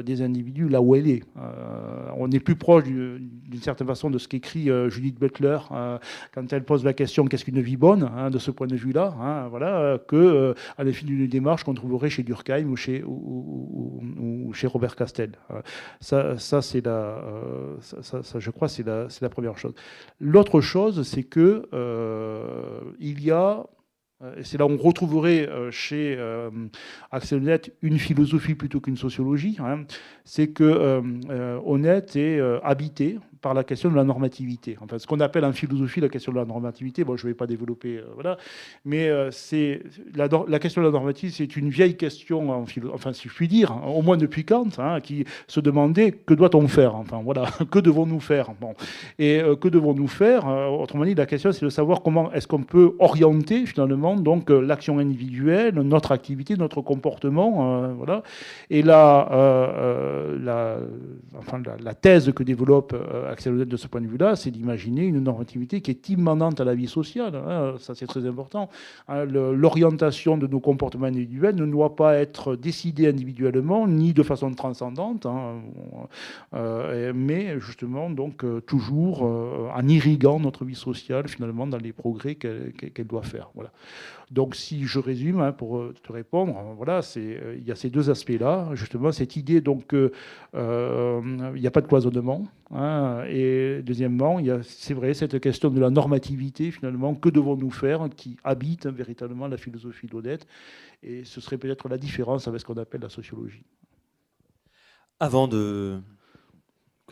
des individus là où elle est. On est plus proche d'une certaine façon de ce qu'écrit Judith Butler quand elle pose la question qu'est-ce qu'une vie bonne, hein, de ce point de vue-là, hein, voilà, que à l'effet d'une démarche qu'on trouverait chez Durkheim ou chez Robert Castel. Ça c'est je crois, c'est la première chose. L'autre chose, c'est que il y a, et c'est là où on retrouverait chez Axel Honneth une philosophie plutôt qu'une sociologie, hein, c'est que Honneth est habité par la question de la normativité. Enfin, ce qu'on appelle en philosophie la question de la normativité, bon, je ne vais pas développer, voilà, mais c'est la question de la normativité, c'est une vieille question, enfin, si je puis dire, hein, au moins depuis Kant, hein, qui se demandait que doit-on faire, enfin, voilà, que devons-nous faire, bon, et que devons-nous faire, autrement dit, la question, c'est de savoir comment est-ce qu'on peut orienter, finalement, donc, l'action individuelle, notre activité, notre comportement, voilà, et la thèse que développe Axel Honneth de ce point de vue-là, c'est d'imaginer une normativité qui est immanente à la vie sociale. Hein, ça, c'est très important. Hein, l'orientation de nos comportements individuels ne doit pas être décidée individuellement, ni de façon transcendante, hein, mais justement, donc, toujours en irriguant notre vie sociale, finalement, dans les progrès qu'elle doit faire. Voilà. Donc, si je résume, hein, pour te répondre, voilà, il y a ces deux aspects-là, justement, cette idée donc qu'il n'y a pas de cloisonnement, hein, et deuxièmement, il y a, c'est vrai, cette question de la normativité, finalement, que devons-nous faire, qui habite véritablement la philosophie d'Honneth, et ce serait peut-être la différence avec ce qu'on appelle la sociologie. Avant que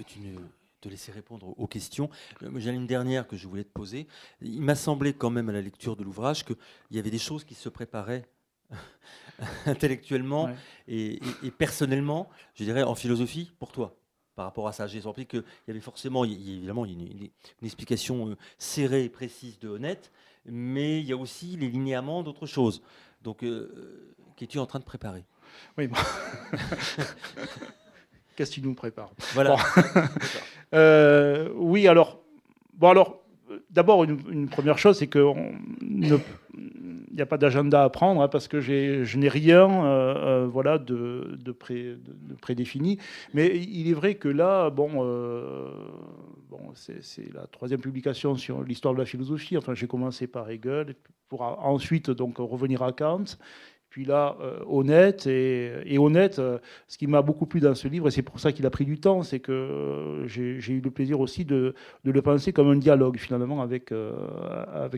tu ne te laisses répondre aux questions, j'en ai une dernière que je voulais te poser. Il m'a semblé quand même à la lecture de l'ouvrage qu'il y avait des choses qui se préparaient intellectuellement et personnellement, je dirais en philosophie, pour toi, par rapport à ça. J'ai senti qu'il y avait forcément, évidemment, une explication serrée et précise de Honnête, mais il y a aussi les linéaments d'autres choses. Donc, qu'es-tu en train de préparer? Oui, bon. Qu'est-ce qui nous prépare? Voilà. Bon. Oui, alors, d'abord, une première chose, c'est qu'il n'y a pas d'agenda à prendre, hein, parce que je n'ai rien voilà, de prédéfini. Mais il est vrai que là, c'est la 3e publication sur l'histoire de la philosophie. Enfin, j'ai commencé par Hegel, pour ensuite donc, revenir à Kant. Puis là, Honnête, et Honnête, ce qui m'a beaucoup plu dans ce livre, et c'est pour ça qu'il a pris du temps, c'est que j'ai eu le plaisir aussi de le penser comme un dialogue, finalement, avec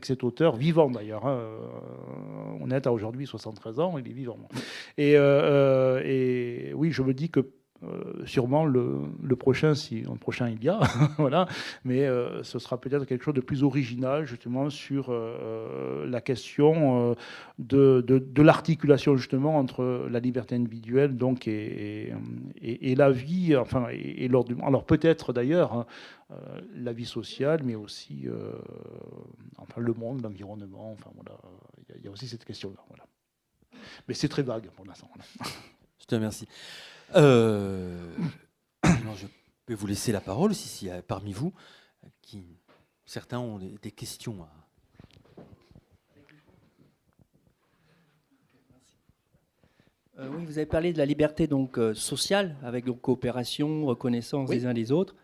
cet auteur, vivant d'ailleurs. Hein. Honnête a aujourd'hui 73 ans, il est vivant. Et oui, je me dis que sûrement le prochain, si un prochain il y a, voilà, mais ce sera peut-être quelque chose de plus original, justement, sur la question de l'articulation, justement, entre la liberté individuelle, donc, et la vie, enfin, et l'ordre du monde. Alors peut-être d'ailleurs, hein, la vie sociale, mais aussi enfin, le monde, l'environnement, enfin voilà, il y a aussi cette question-là. Voilà. Mais c'est très vague pour l'instant. Voilà. Je te remercie. Je vais vous laisser la parole s'il y a parmi vous certains ont des questions. Oui, vous avez parlé de la liberté donc sociale, avec donc coopération, reconnaissance des uns des autres.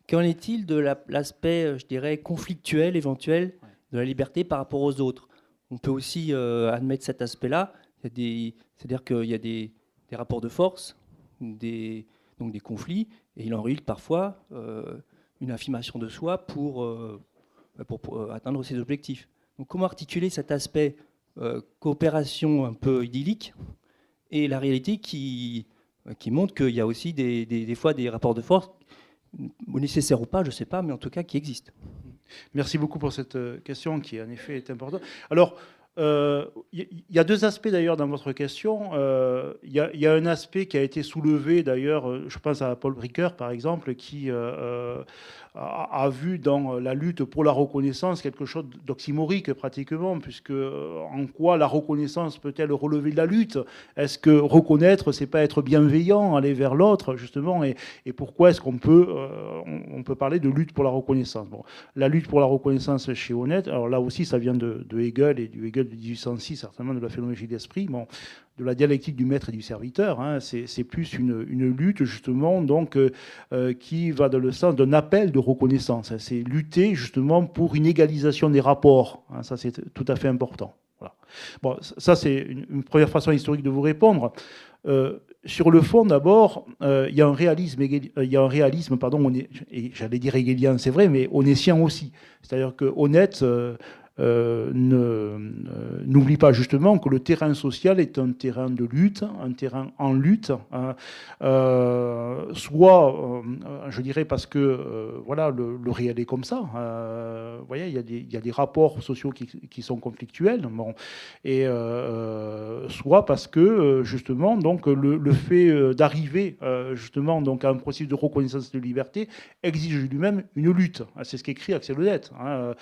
Qu'en est-il de l'aspect, je dirais, conflictuel, éventuel, de la liberté par rapport aux autres? On peut aussi admettre cet aspect-là, c'est-à-dire qu'il y a des rapports de force, donc des conflits, et il en résulte parfois une affirmation de soi pour atteindre ses objectifs. Donc comment articuler cet aspect coopération un peu idyllique et la réalité qui montre qu'il y a aussi des fois des rapports de force, nécessaires ou pas, je ne sais pas, mais en tout cas qui existent. Merci beaucoup pour cette question qui, en effet, est importante. Alors, il y a 2 aspects d'ailleurs dans votre question. Il y a un aspect qui a été soulevé d'ailleurs, je pense à Paul Ricoeur par exemple, qui a vu dans la lutte pour la reconnaissance quelque chose d'oxymorique pratiquement, puisque en quoi la reconnaissance peut-elle relever de la lutte? Est-ce que reconnaître, c'est pas être bienveillant, aller vers l'autre justement, et pourquoi est-ce qu'on peut parler de lutte pour la reconnaissance? Bon, la lutte pour la reconnaissance chez Honnête, alors là aussi ça vient de Hegel, et du Hegel de 1806, certainement de la phénoménologie de l'esprit, bon, de la dialectique du maître et du serviteur. Hein, c'est plus une lutte justement donc qui va dans le sens d'un appel de reconnaissance. Hein, c'est lutter justement pour une égalisation des rapports. Hein, ça c'est tout à fait important. Voilà. Bon, ça c'est une première façon historique de vous répondre. Sur le fond, d'abord, il y a un réalisme, pardon, et j'allais dire hegelien, c'est vrai, mais honnêtien aussi. C'est-à-dire que Honnête n'oublie pas justement que le terrain social est un terrain de lutte, un terrain en lutte, hein, soit, je dirais, parce que voilà, le réel est comme ça. Vous voyez, il y a des rapports sociaux qui sont conflictuels, bon, et soit parce que justement, donc le fait d'arriver justement donc à un processus de reconnaissance de liberté exige lui-même une lutte. C'est ce qu'écrit Axel Honneth. Hein,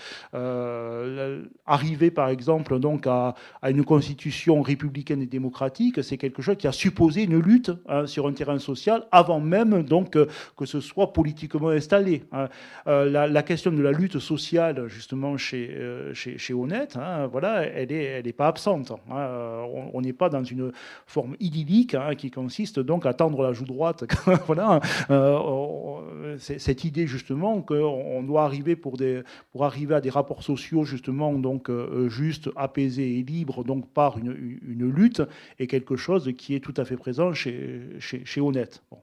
arriver par exemple donc à une constitution républicaine et démocratique, c'est quelque chose qui a supposé une lutte hein, sur un terrain social avant même donc que ce soit politiquement installé. Hein. La question de la lutte sociale justement chez Honneth, hein, voilà, elle est pas absente. Hein. On n'est pas dans une forme idyllique hein, qui consiste donc à tendre la joue droite. Voilà, cette idée justement qu'on doit arriver pour arriver à des rapports sociaux justement donc juste, apaisés et libres donc par une lutte est quelque chose qui est tout à fait présent chez Honneth. Bon.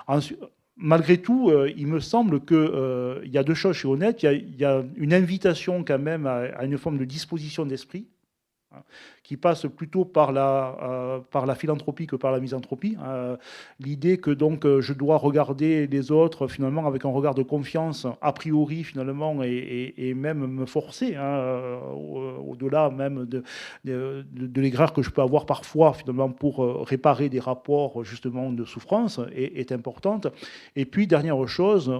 Ensuite, malgré tout, il me semble qu'il y a 2 choses chez Honneth. Il y a une invitation quand même à une forme de disposition d'esprit. qui passe plutôt par la philanthropie que par la misanthropie. L'idée que donc je dois regarder les autres finalement avec un regard de confiance a priori finalement et même me forcer au-delà même de l'aigreur que je peux avoir parfois finalement pour réparer des rapports justement de souffrance est importante. Et puis dernière chose,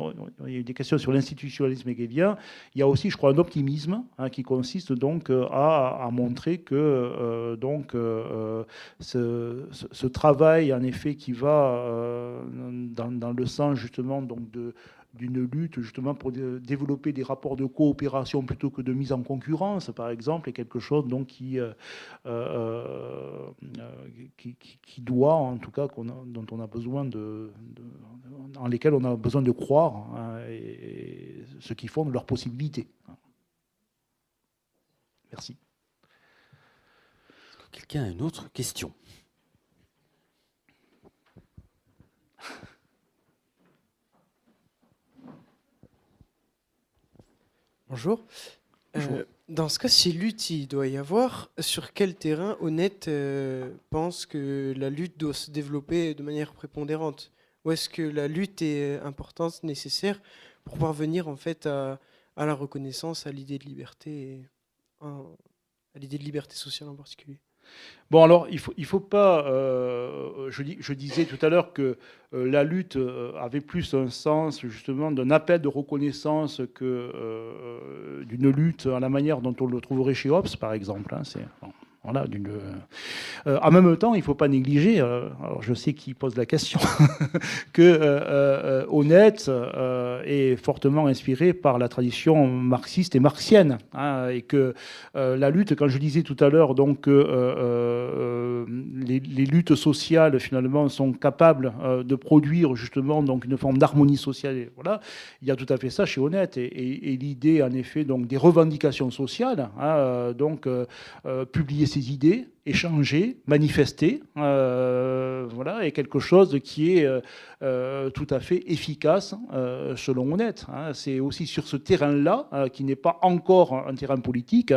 il y a eu des questions sur l'institutionnalisme hegelien. Il y a aussi, je crois, un optimisme qui consiste donc à montrer que ce travail, en effet, qui va dans le sens justement donc d'une lutte justement pour développer des rapports de coopération plutôt que de mise en concurrence, par exemple, est quelque chose donc qui doit, en tout cas, dont on a besoin dans lesquels on a besoin de croire, et ce qui fonde leurs possibilités. Merci. Est-ce que quelqu'un a une autre question? Bonjour. Dans ce cas, si lutte il doit y avoir, sur quel terrain Honnête pense que la lutte doit se développer de manière prépondérante? Ou est-ce que la lutte est importante, nécessaire pour parvenir en fait à la reconnaissance, à l'idée de liberté, à l'idée de liberté sociale en particulier? Bon, alors, il faut pas... je disais tout à l'heure que la lutte avait plus un sens, justement, d'un appel de reconnaissance que d'une lutte à la manière dont on le trouverait chez Hobbes, par exemple. Voilà, en même temps, il ne faut pas négliger, alors je sais qui pose la question, que Honnête est fortement inspiré par la tradition marxiste et marxienne, et que la lutte, quand je disais tout à l'heure, donc les luttes sociales finalement sont capables de produire justement donc une forme d'harmonie sociale. Et voilà, il y a tout à fait ça chez Honnête, et l'idée en effet donc des revendications sociales, donc publier ses idées, échanger, manifester, voilà, est quelque chose qui est tout à fait efficace selon Honnête. C'est aussi sur ce terrain-là, qui n'est pas encore un terrain politique,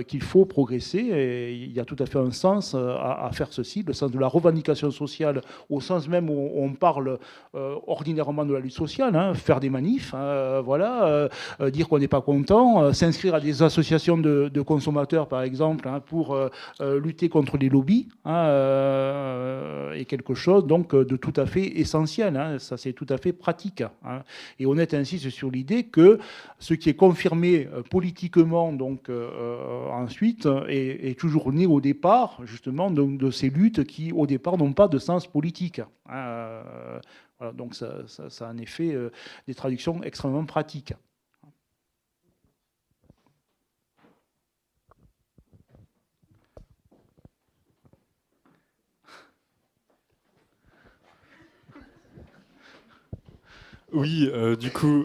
qu'il faut progresser, et il y a tout à fait un sens à faire ceci, le sens de la revendication sociale, au sens même où on parle ordinairement de la lutte sociale, faire des manifs, voilà, dire qu'on n'est pas content, s'inscrire à des associations de consommateurs, par exemple, pour lutter contre les lobbies, est quelque chose donc de tout à fait essentiel. Ça, c'est tout à fait pratique. Et Honnête insiste sur l'idée que ce qui est confirmé politiquement, donc ensuite, est toujours né au départ, justement, donc, de ces luttes qui, au départ, n'ont pas de sens politique. Voilà, donc ça a en effet des traductions extrêmement pratiques. Oui, du coup,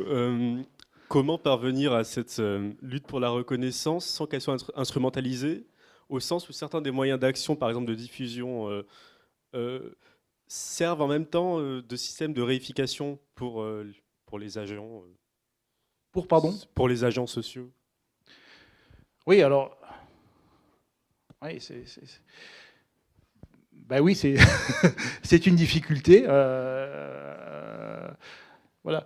comment parvenir à cette lutte pour la reconnaissance sans qu'elle soit instrumentalisée, au sens où certains des moyens d'action, par exemple de diffusion, servent en même temps de système de réification pour les agents pour les agents sociaux? Oui, alors... Oui, ben oui, c'est une difficulté. Voilà.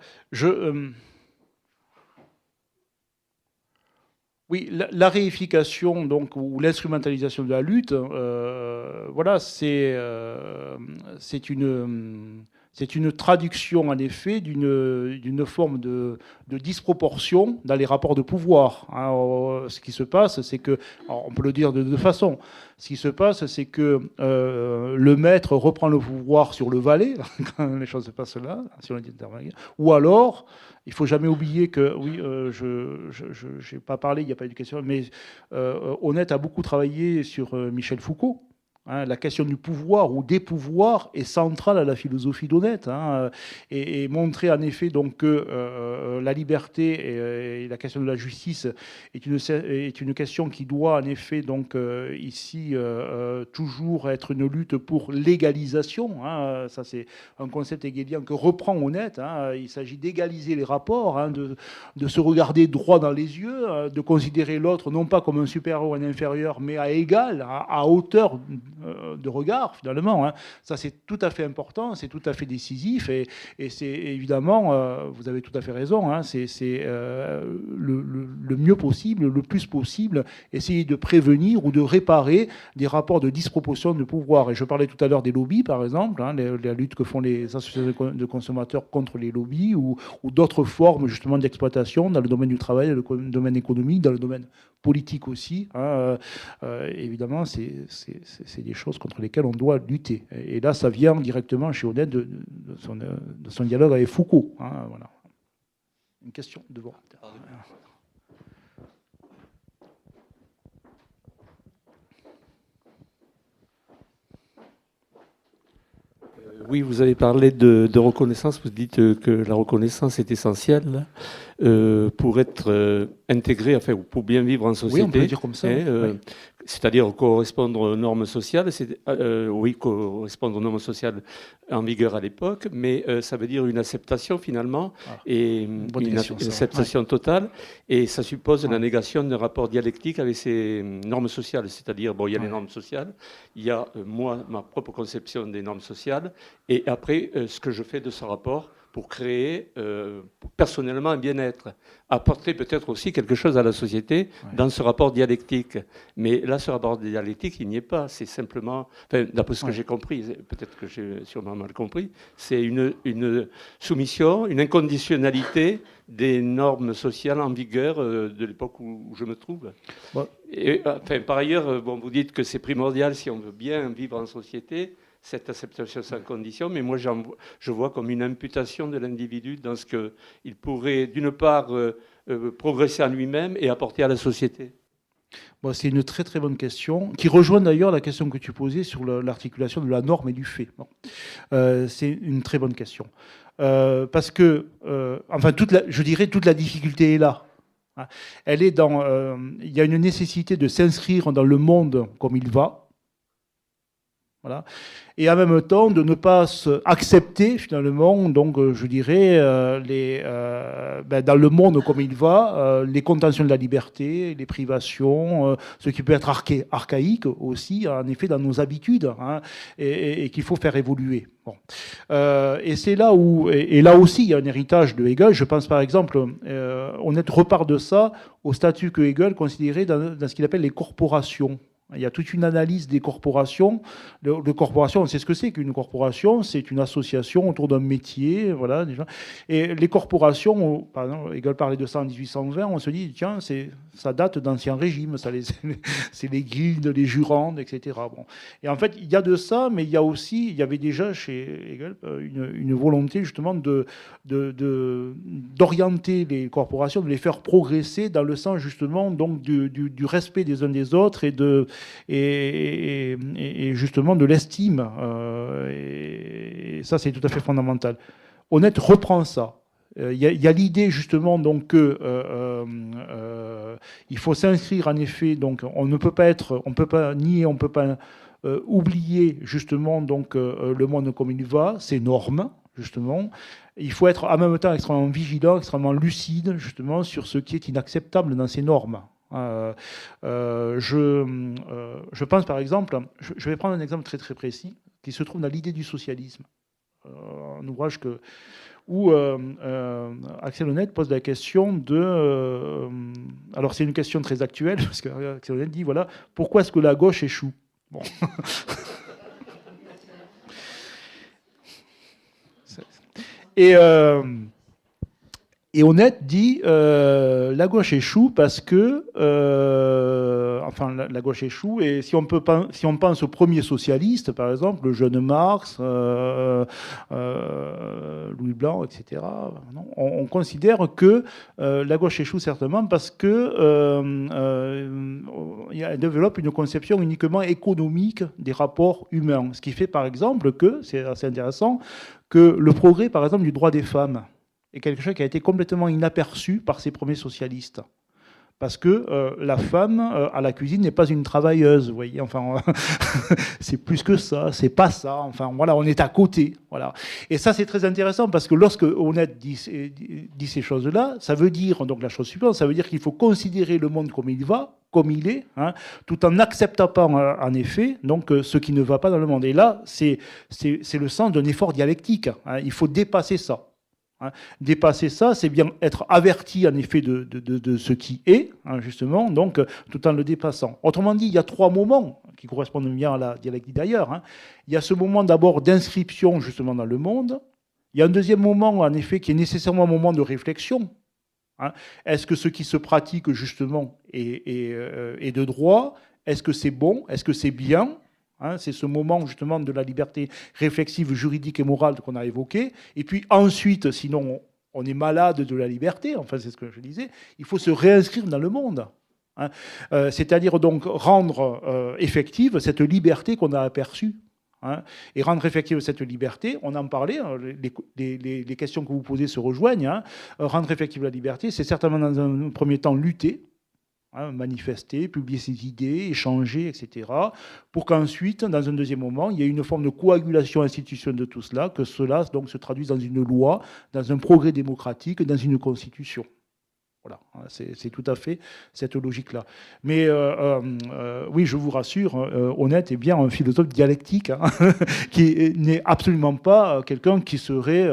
Oui, la réification, donc, ou l'instrumentalisation de la lutte, voilà, c'est une traduction, en effet, d'une forme de disproportion dans les rapports de pouvoir. Ce qui se passe, c'est que, on peut le dire de deux façons. Ce qui se passe, c'est que le maître reprend le pouvoir sur le valet, quand les choses se passent là, si on dit ou alors, il ne faut jamais oublier que, oui, je n'ai pas parlé, il n'y a pas eu de question, mais Honnête a beaucoup travaillé sur Michel Foucault. La question du pouvoir ou des pouvoirs est centrale à la philosophie d'Honnête, et montrer en effet donc que la liberté et la question de la justice est une question qui doit en effet donc ici toujours être une lutte pour l'égalisation. Ça c'est un concept hegelien que reprend Honnête. Il s'agit d'égaliser les rapports, de se regarder droit dans les yeux, de considérer l'autre non pas comme un supérieur ou un inférieur, mais à égal, à hauteur de regard finalement. Ça c'est tout à fait important, c'est tout à fait décisif, et c'est évidemment, vous avez tout à fait raison, c'est le mieux possible, le plus possible, essayer de prévenir ou de réparer des rapports de disproportion de pouvoir. Et je parlais tout à l'heure des lobbies, par exemple, la lutte que font les associations de consommateurs contre les lobbies, ou d'autres formes justement d'exploitation dans le domaine du travail, dans le domaine économique, dans le domaine politique aussi. Évidemment, c'est des choses contre lesquelles on doit lutter. Et là, ça vient directement chez Honnête de son dialogue avec Foucault. Voilà. Une question devant. Oui, vous avez parlé de reconnaissance. Vous dites que la reconnaissance est essentielle pour être intégré, enfin, pour bien vivre en société. Oui, on peut le dire comme ça. Oui. C'est-à-dire correspondre aux normes sociales. Oui, correspondre aux normes sociales en vigueur à l'époque, mais ça veut dire une acceptation finalement, et une acceptation totale. Et ça suppose la négation d'un rapport dialectique avec ces normes sociales. C'est-à-dire, il y a les normes sociales, il y a moi, ma propre conception des normes sociales, et après, ce que je fais de ce rapport pour créer personnellement un bien-être, apporter peut-être aussi quelque chose à la société dans ce rapport dialectique. Mais là, ce rapport dialectique, il n'y est pas. C'est simplement, d'après ce que j'ai compris, peut-être que j'ai sûrement mal compris, c'est une soumission, une inconditionnalité des normes sociales en vigueur de l'époque où je me trouve. Bon. Et, par ailleurs, vous dites que c'est primordial si on veut bien vivre en société, cette acceptation sans condition, mais moi je vois comme une imputation de l'individu dans ce qu'il pourrait d'une part progresser en lui-même et apporter à la société. Bon, c'est une très très bonne question, qui rejoint d'ailleurs la question que tu posais sur l'articulation de la norme et du fait. Bon. C'est une très bonne question. Parce que, je dirais toute la difficulté est là. Elle est dans... il y a une nécessité de s'inscrire dans le monde comme il va. Voilà. Et en même temps de ne pas accepter finalement, donc je dirais, dans le monde comme il va, les contentions de la liberté, les privations, ce qui peut être archaïque aussi, en effet, dans nos habitudes, et qu'il faut faire évoluer. Bon. Et c'est là où, et là aussi, il y a un héritage de Hegel. Je pense par exemple, on repart de ça au statut que Hegel considérait dans ce qu'il appelle les corporations. Il y a toute une analyse des corporations. Les corporations, on sait ce que c'est qu'une corporation. C'est une association autour d'un métier. Voilà, déjà. Et les corporations, par exemple, Hegel parlait de ça en 1820, on se dit, tiens, ça date d'Ancien Régime. C'est les guildes, les jurandes, etc. Bon. Et en fait, il y a de ça, mais il y avait déjà chez Hegel une volonté justement d'orienter les corporations, de les faire progresser dans le sens justement donc du respect des uns des autres et justement de l'estime. Et ça, c'est tout à fait fondamental. Honnête reprend ça. Il y a l'idée justement donc que il faut s'inscrire en effet. Donc on ne peut pas nier, on ne peut pas oublier justement donc le monde comme il va, ses normes justement. Il faut être en même temps extrêmement vigilant, extrêmement lucide justement sur ce qui est inacceptable dans ces normes. Je pense par exemple, je vais prendre un exemple très très précis qui se trouve dans l'idée du socialisme, un ouvrage où Axel Honneth pose la question de... alors c'est une question très actuelle, parce qu'Axel Honneth dit, voilà, pourquoi est-ce que la gauche échoue? Bon. Et Honnête dit la gauche échoue parce que, la gauche échoue, et si on pense au premier socialiste, par exemple, le jeune Marx, Louis Blanc, etc., on considère que la gauche échoue certainement parce que elle développe une conception uniquement économique des rapports humains. Ce qui fait, par exemple, que, c'est assez intéressant, que le progrès, par exemple, du droit des femmes est quelque chose qui a été complètement inaperçu par ces premiers socialistes. Parce que la femme à la cuisine n'est pas une travailleuse, vous voyez. Enfin, c'est plus que ça, c'est pas ça. Enfin, voilà, on est à côté. Voilà. Et ça, c'est très intéressant parce que lorsque Honnête dit ces choses-là, ça veut dire, donc la chose suivante, ça veut dire qu'il faut considérer le monde comme il va, comme il est, hein, tout en n'acceptant pas, en effet, donc ce qui ne va pas dans le monde. Et là, c'est le sens d'un effort dialectique. Hein. Il faut dépasser ça. Hein. Dépasser ça, c'est bien être averti en effet de ce qui est, hein, justement, donc tout en le dépassant. Autrement dit, il y a 3 moments qui correspondent bien à la dialectique d'ailleurs. Hein. Il y a ce moment d'abord d'inscription justement dans le monde. Il y a un deuxième moment, en effet, qui est nécessairement un moment de réflexion. Hein. Est-ce que ce qui se pratique justement est de droit? Est-ce que c'est bon? Est-ce que c'est bien? Hein, c'est ce moment justement de la liberté réflexive, juridique et morale qu'on a évoqué. Et puis ensuite, sinon on est malade de la liberté, enfin c'est ce que je disais, il faut se réinscrire dans le monde. Hein. C'est-à-dire donc rendre effective cette liberté qu'on a aperçue. Hein. Et rendre effective cette liberté, on en parlait, les questions que vous posez se rejoignent. Hein. Rendre effective la liberté, c'est certainement dans un premier temps lutter, hein, manifester, publier ses idées, échanger, etc., pour qu'ensuite, dans un deuxième moment, il y ait une forme de coagulation institutionnelle de tout cela, que cela donc se traduise dans une loi, dans un progrès démocratique, dans une constitution. Voilà, c'est tout à fait cette logique-là. Mais oui, je vous rassure, Honnête est bien un philosophe dialectique, hein, qui n'est absolument pas quelqu'un qui serait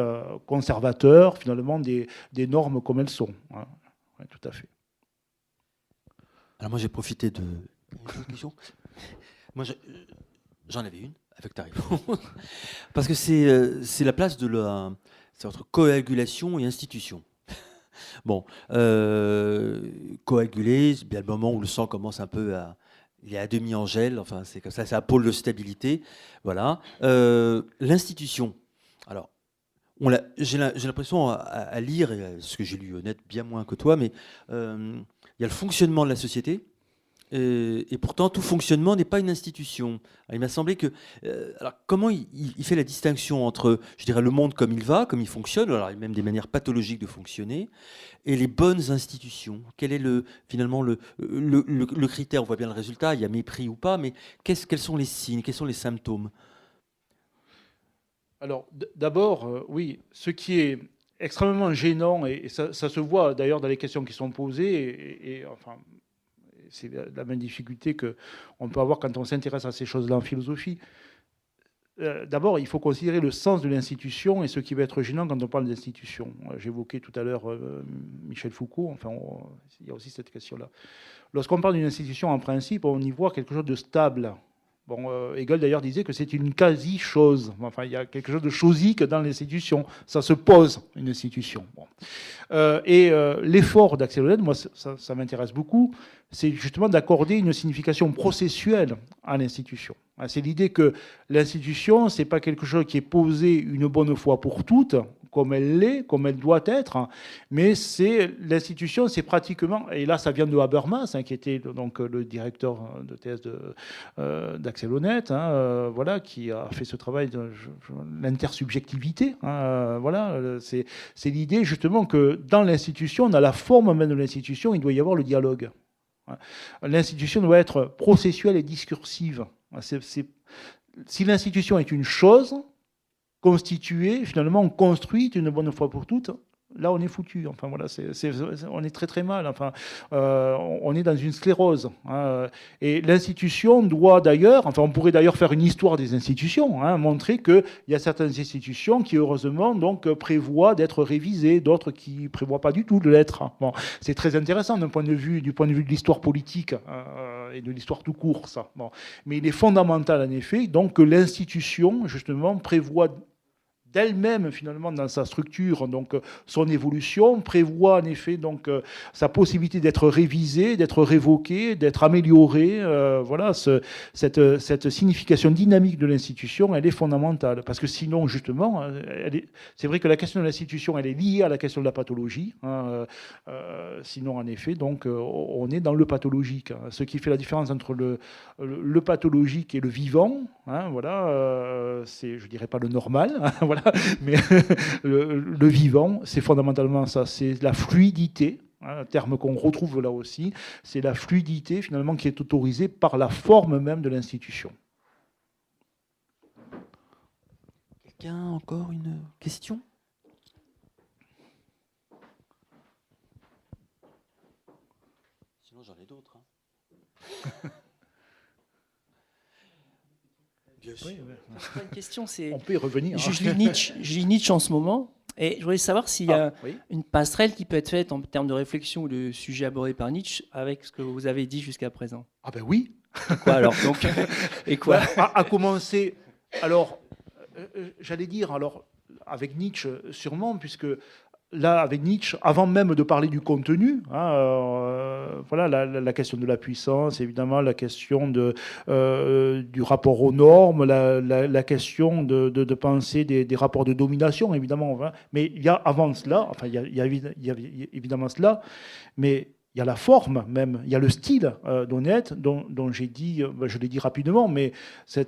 conservateur, finalement, des normes comme elles sont. Hein. Oui, tout à fait. Alors moi, j'ai profité de... Moi, j'en avais une, avec ta réponse. Parce que c'est la place de c'est entre coagulation et institution. Bon, coaguler, c'est bien le moment où le sang commence un peu à... Il est à demi en gel, enfin c'est comme ça, c'est un pôle de stabilité. Voilà. L'institution. Alors, j'ai l'impression à lire, ce que j'ai lu Honnête bien moins que toi, mais il y a le fonctionnement de la société. Et pourtant, tout fonctionnement n'est pas une institution. Alors, il m'a semblé que... alors, comment il fait la distinction entre, je dirais, le monde comme il va, comme il fonctionne, alors il y a même des manières pathologiques de fonctionner, et les bonnes institutions? Quel est finalement le critère? On voit bien le résultat, il y a mépris ou pas, mais quels sont les signes, quels sont les symptômes? Alors, d'abord, oui, ce qui est extrêmement gênant, et ça se voit d'ailleurs dans les questions qui sont posées, et enfin... C'est la même difficulté qu'on peut avoir quand on s'intéresse à ces choses-là en philosophie. D'abord, il faut considérer le sens de l'institution et ce qui va être gênant quand on parle d'institution. J'évoquais tout à l'heure Michel Foucault, enfin, il y a aussi cette question-là. Lorsqu'on parle d'une institution, en principe, on y voit quelque chose de stable. Bon, Hegel d'ailleurs disait que c'est une quasi-chose. Enfin, il y a quelque chose de chosique dans l'institution. Ça se pose, une institution. Bon. L'effort d'Axel Honneth, moi, ça m'intéresse beaucoup, c'est justement d'accorder une signification processuelle à l'institution. C'est l'idée que l'institution, c'est pas quelque chose qui est posé une bonne fois pour toutes, comme elle l'est, comme elle doit être, mais l'institution, c'est pratiquement, et là ça vient de Habermas, hein, qui était donc le directeur de thèse d'Axel Honneth, hein, voilà, qui a fait ce travail de l'intersubjectivité. Hein, voilà, c'est l'idée justement que dans l'institution, dans la forme même de l'institution, il doit y avoir le dialogue. L'institution doit être processuelle et discursive. Si l'institution est une chose constituée, finalement construite une bonne fois pour toutes, là on est foutu. Enfin voilà, on est très très mal. Enfin, on est dans une sclérose. Hein. Et l'institution doit d'ailleurs, enfin on pourrait d'ailleurs faire une histoire des institutions, hein, montrer qu'il y a certaines institutions qui heureusement donc prévoient d'être révisées, d'autres qui prévoient pas du tout de l'être. Bon, c'est très intéressant du point de vue de l'histoire politique et de l'histoire tout court, ça. Bon. Mais il est fondamental en effet donc que l'institution justement prévoit d'elle-même finalement dans sa structure, donc son évolution, prévoit en effet donc sa possibilité d'être révisée, d'être révoquée, d'être améliorée. Voilà, cette signification dynamique de l'institution, elle est fondamentale, parce que sinon justement, c'est vrai que la question de l'institution, elle est liée à la question de la pathologie. Sinon en effet, donc on est dans le pathologique. Ce qui fait la différence entre le pathologique et le vivant, voilà, c'est, je dirais pas le normal, voilà, mais le vivant, c'est fondamentalement ça, c'est la fluidité, un terme qu'on retrouve là aussi, c'est la fluidité finalement qui est autorisée par la forme même de l'institution. Quelqu'un encore une question ? Sinon j'en ai d'autres. Bien sûr. C'est pas une question, c'est... On peut y revenir. Je lis Nietzsche en ce moment, et je voulais savoir s'il y a une passerelle qui peut être faite en termes de réflexion ou de sujet abordé par Nietzsche avec ce que vous avez dit jusqu'à présent. Ah ben oui. Et quoi alors donc, et quoi à commencer, alors, j'allais dire, alors, avec Nietzsche sûrement, puisque là, avec Nietzsche, avant même de parler du contenu, voilà, la question de la puissance, évidemment, la question du rapport aux normes, la question de penser des rapports de domination, évidemment. Mais il y a avant cela, enfin, il y a évidemment cela, mais il y a la forme même, il y a le style d'Honnête, dont j'ai dit, je l'ai dit rapidement, mais ce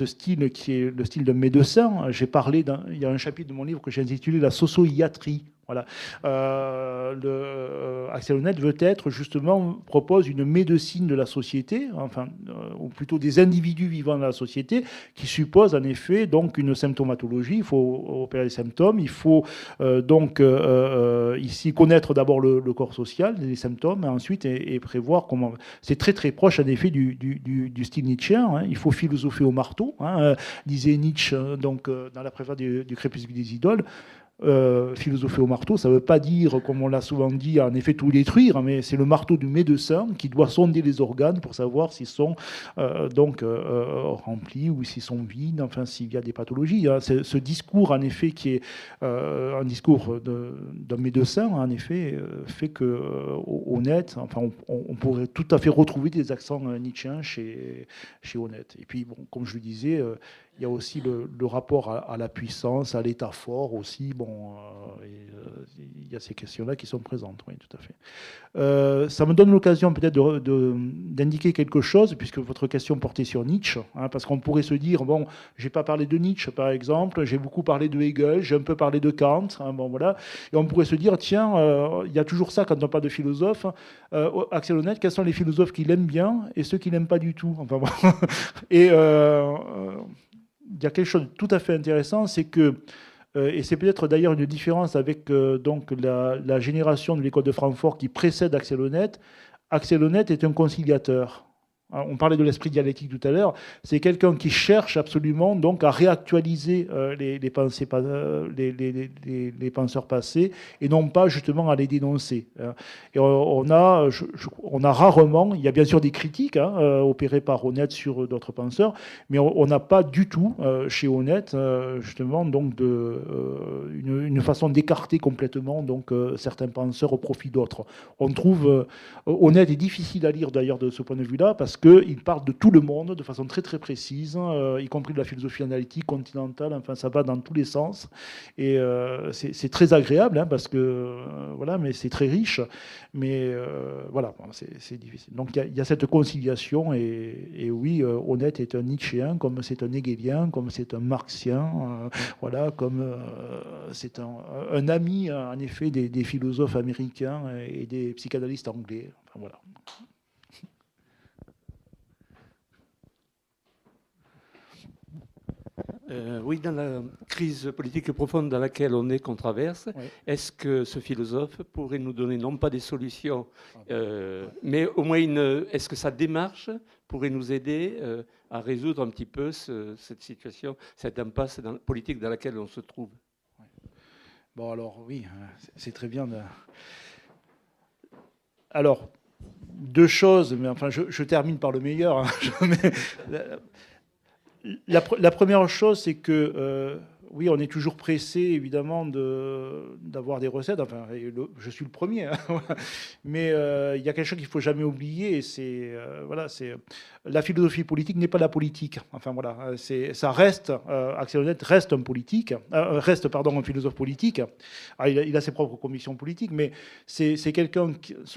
style qui est le style de médecin, j'ai parlé, il y a un chapitre de mon livre que j'ai intitulé « La socio-iatrie ». Voilà. Axel Honneth veut être, justement, propose une médecine de la société, enfin, ou plutôt des individus vivant dans la société, qui suppose en effet donc une symptomatologie. Il faut opérer les symptômes, il faut donc ici connaître d'abord le corps social, les symptômes, et ensuite et prévoir comment. C'est très très proche en effet du style nietzschéen. Hein. Il faut philosopher au marteau, disait Nietzsche donc dans la préface du Crépuscule des idoles. Philosopher au marteau, ça ne veut pas dire, comme on l'a souvent dit, en effet tout détruire, mais c'est le marteau du médecin qui doit sonder les organes pour savoir s'ils sont remplis ou s'ils sont vides, enfin s'il y a des pathologies. Hein. Ce discours, en effet, qui est un discours d'un médecin, en effet, fait que Honnête, enfin, on pourrait tout à fait retrouver des accents nietzschéens chez Honnête. Et puis, bon, comme je le disais, il y a aussi le rapport à la puissance, à l'état fort aussi. Bon, il y a ces questions-là qui sont présentes, oui, tout à fait. Ça me donne l'occasion peut-être d'indiquer quelque chose, puisque votre question portait sur Nietzsche, hein, parce qu'on pourrait se dire, bon, j'ai pas parlé de Nietzsche, par exemple, j'ai beaucoup parlé de Hegel, j'ai un peu parlé de Kant, hein, bon, voilà, et on pourrait se dire, tiens, il y a toujours ça quand on parle de philosophes. Axel Honneth, quels sont les philosophes qu'il aime bien et ceux qu'il n'aime pas du tout, enfin, bon. Et il y a quelque chose de tout à fait intéressant, c'est que, et c'est peut-être d'ailleurs une différence avec donc la génération de l'école de Francfort qui précède Axel Honneth. Axel Honneth est un conciliateur. On parlait de l'esprit dialectique tout à l'heure. C'est quelqu'un qui cherche absolument donc à réactualiser les pensées, les penseurs passés, et non pas justement à les dénoncer. Et on a rarement, il y a bien sûr des critiques opérées par Honneth sur d'autres penseurs, mais on n'a pas du tout chez Honneth justement donc une façon d'écarter complètement donc certains penseurs au profit d'autres. On trouve Honneth est difficile à lire d'ailleurs de ce point de vue-là, parce qu'il parle de tout le monde de façon très très précise, y compris de la philosophie analytique, continentale, enfin ça va dans tous les sens. Et c'est très agréable, hein, parce que, voilà, mais c'est très riche. Mais voilà, bon, c'est difficile. Donc il y a cette conciliation, et oui, Honneth est un Nietzschéen, comme c'est un Hegelien, comme c'est un Marxien, voilà, comme c'est un ami, en effet, des philosophes américains et des psychanalystes anglais. Enfin, voilà. Oui, dans la crise politique profonde dans laquelle on traverse, oui. Est-ce que ce philosophe pourrait nous donner non pas des solutions, mais au moins est-ce que sa démarche pourrait nous aider à résoudre un petit peu cette situation, cette impasse politique dans laquelle on se trouve? Bon, alors oui, c'est très bien. Alors, deux choses, mais enfin, je termine par le meilleur. Hein. la première chose, c'est que oui, on est toujours pressé, évidemment, d'avoir des recettes. Enfin, je suis le premier, hein. Mais il y a quelque chose qu'il ne faut jamais oublier. C'est voilà, la philosophie politique n'est pas la politique. Enfin voilà, ça reste Axel Honneth reste un politique, reste pardon un philosophe politique. Alors, il a ses propres convictions politiques, mais c'est quelqu'un.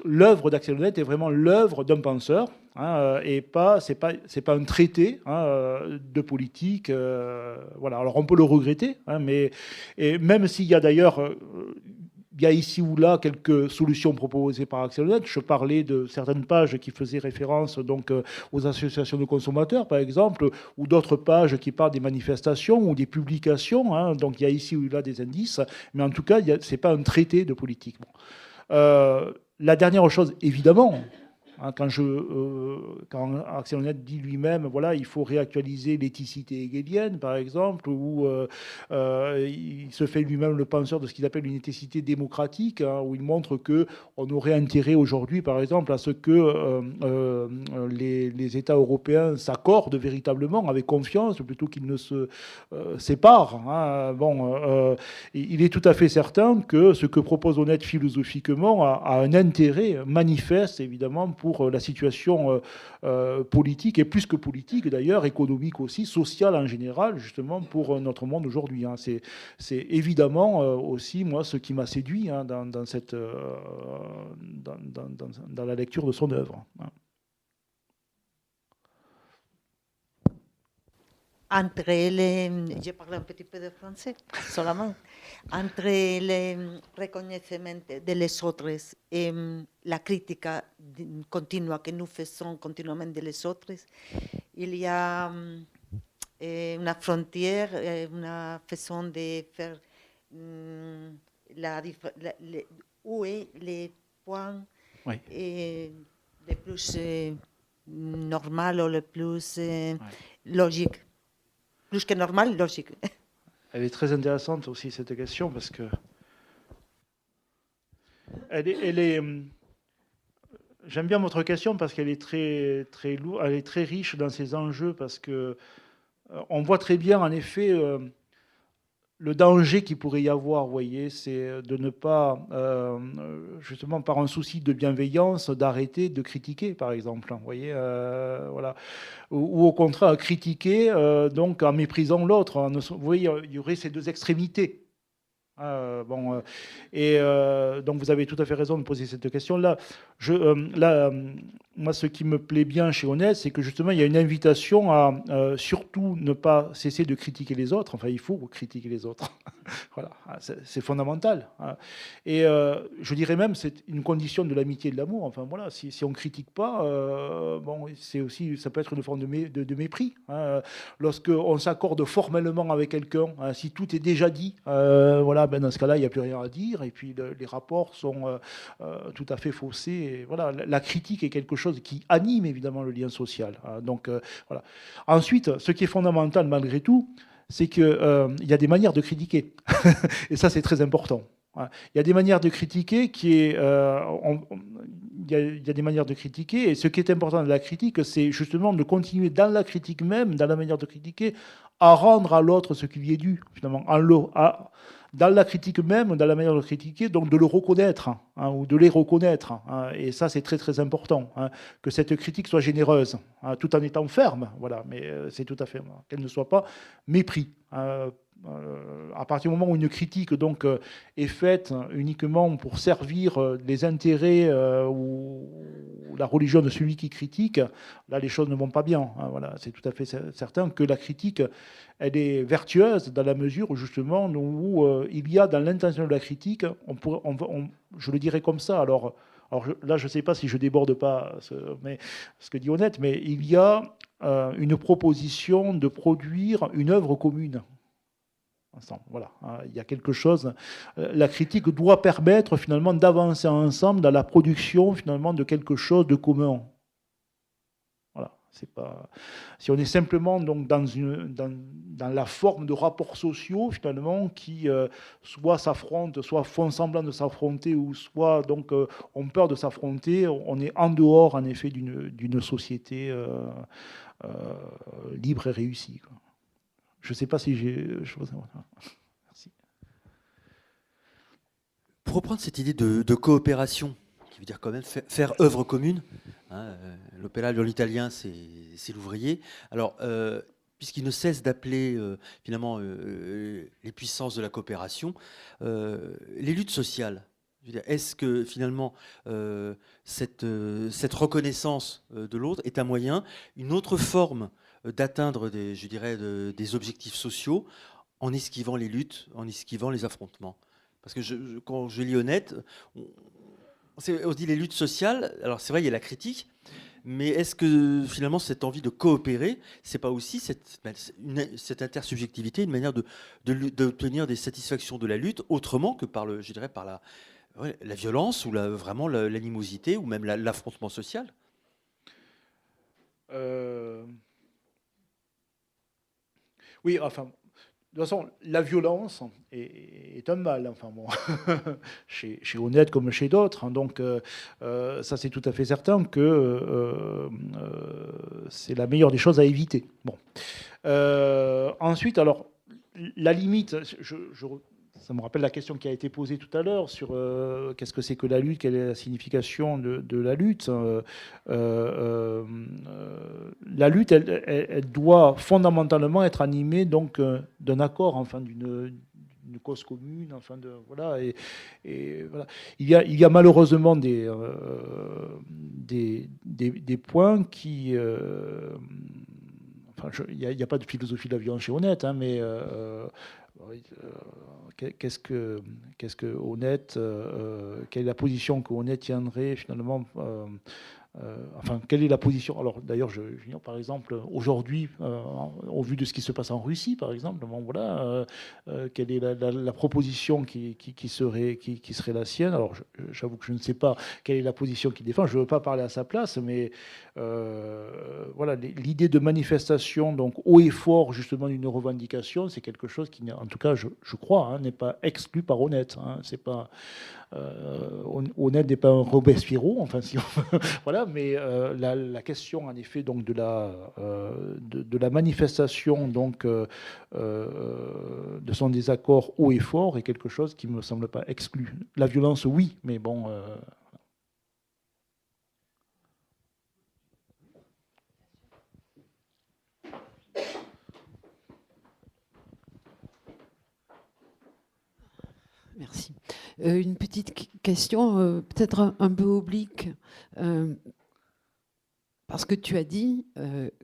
L'œuvre d'Axel Honneth est vraiment l'œuvre d'un penseur. Hein, et c'est pas un traité de politique. Voilà. Alors on peut le regretter, hein, mais et même s'il y a d'ailleurs il y a ici ou là quelques solutions proposées par Axel Honneth. Je parlais de certaines pages qui faisaient référence donc aux associations de consommateurs, par exemple, ou d'autres pages qui parlent des manifestations ou des publications. Hein, donc il y a ici ou là des indices, mais en tout cas, c'est pas un traité de politique. Bon. La dernière chose, évidemment. Quand Axel Honneth dit lui-même, voilà, il faut réactualiser l'éthicité hegelienne, par exemple, ou il se fait lui-même le penseur de ce qu'il appelle une éthicité démocratique, hein, où il montre qu'on aurait intérêt aujourd'hui, par exemple, à ce que les États européens s'accordent véritablement avec confiance, plutôt qu'ils ne se séparent. Hein. Bon, il est tout à fait certain que ce que propose Honneth philosophiquement a un intérêt manifeste, évidemment, pour la situation politique, et plus que politique d'ailleurs, économique aussi, sociale en général, justement pour notre monde aujourd'hui. Hein. C'est évidemment aussi, moi, ce qui m'a séduit hein, dans la lecture de son œuvre. Hein. Entre les, je parle un petit peu de français seulement, entre le reconnaissement de les autres et la critique continue que nous faisons continuellement de les autres, il y a une frontière, une façon de faire où est les points Oui. les plus normal ou les plus logiques. Plus que normal, logique. Elle est très intéressante aussi, cette question, parce que j'aime bien votre question parce qu'elle est très lourde, elle est très riche dans ses enjeux, parce que on voit très bien, en effet, le danger qu'il pourrait y avoir, vous voyez, c'est de ne pas, justement par un souci de bienveillance, d'arrêter de critiquer, par exemple. Vous voyez, voilà. Ou au contraire, critiquer, donc en méprisant l'autre. Vous voyez, il y aurait ces deux extrémités. Bon, donc vous avez tout à fait raison de poser cette question-là. Moi, ce qui me plaît bien chez Honneth, c'est que justement, il y a une invitation à surtout ne pas cesser de critiquer les autres. Enfin, il faut critiquer les autres. Voilà, c'est fondamental. Et je dirais même, c'est une condition de l'amitié et de l'amour. Enfin, voilà, si on ne critique pas, bon, c'est aussi, ça peut être une forme de mépris. Lorsqu'on s'accorde formellement avec quelqu'un, si tout est déjà dit, voilà, ben dans ce cas-là, il n'y a plus rien à dire, et puis les rapports sont tout à fait faussés. Et voilà, la critique est quelque chose qui anime évidemment le lien social. Donc voilà. Ensuite, ce qui est fondamental malgré tout, c'est qu'il y a des manières de critiquer. Et ça, c'est très important. Il y a des manières de critiquer il y a des manières de critiquer, et ce qui est important dans la critique, c'est justement de continuer dans la critique même, dans la manière de critiquer, à rendre à l'autre ce qui lui est dû, finalement, dans la critique même, dans la manière de critiquer, donc de le reconnaître, hein, ou de les reconnaître. Hein, et ça, c'est très très important, hein, que cette critique soit généreuse, hein, tout en étant ferme, voilà, mais c'est tout à fait, qu'elle ne soit pas mépris. À partir du moment où une critique donc est faite uniquement pour servir les intérêts ou la religion de celui qui critique, là les choses ne vont pas bien. Hein, voilà, c'est tout à fait certain que la critique, elle est vertueuse dans la mesure où justement où il y a dans l'intention de la critique, je le dirais comme ça. Alors là, je ne sais pas si je déborde pas ce que dit Honneth, mais il y a une proposition de produire une œuvre commune. Voilà, il y a quelque chose. La critique doit permettre finalement d'avancer ensemble dans la production finalement de quelque chose de commun. Voilà, c'est pas. Si on est simplement donc dans la forme de rapports sociaux finalement qui soit s'affrontent, soit font semblant de s'affronter, ou soit donc ont peur de s'affronter, on est en dehors en effet d'une société libre et réussie, quoi. Je ne sais pas si j'ai... Merci. Pour reprendre cette idée de coopération, qui veut dire quand même faire œuvre commune, hein, l'opéra dans l'italien, c'est l'ouvrier. Alors, puisqu'il ne cesse d'appeler finalement les puissances de la coopération, les luttes sociales. Est-ce que finalement cette reconnaissance de l'autre est un moyen, une autre forme d'atteindre des objectifs sociaux en esquivant les luttes, en esquivant les affrontements? Parce que quand je lis Honnête, on dit les luttes sociales, alors c'est vrai, il y a la critique, mais est-ce que finalement cette envie de coopérer, c'est pas aussi cette intersubjectivité, une manière d'obtenir des satisfactions de la lutte autrement que par la violence ou vraiment l'animosité ou même l'affrontement social? Oui, enfin, de toute façon, la violence est un mal, enfin bon, chez Honnête comme chez d'autres. Hein, donc, ça, c'est tout à fait certain que c'est la meilleure des choses à éviter. Bon. Ensuite, alors, la limite, ça me rappelle la question qui a été posée tout à l'heure sur qu'est-ce que c'est que la lutte, quelle est la signification de la lutte. La lutte, elle doit fondamentalement être animée donc d'un accord, enfin d'une cause commune, enfin voilà. Et voilà. Il y a malheureusement des points qui il n'y a pas de philosophie de la violence chez Honnête, hein, mais qu'est-ce que Honnête, quelle est la position que Honnête tiendrait finalement, enfin, quelle est la position? Alors, d'ailleurs, par exemple, aujourd'hui, au vu de ce qui se passe en Russie, par exemple, bon, voilà, quelle est la proposition qui serait la sienne? Alors, j'avoue que je ne sais pas quelle est la position qu'il défend. Je ne veux pas parler à sa place, mais voilà, l'idée de manifestation, donc haut et fort, justement, d'une revendication, c'est quelque chose qui, en tout cas, je crois, hein, n'est pas exclu par Honnête. Hein, c'est pas Honnête n'est pas un Robespierre, enfin, si on voilà, mais la question, en effet, donc de la manifestation, donc de son désaccord haut et fort, est quelque chose qui me semble pas exclu. La violence, oui, mais bon. Merci. Une petite question, peut-être un peu oblique, parce que tu as dit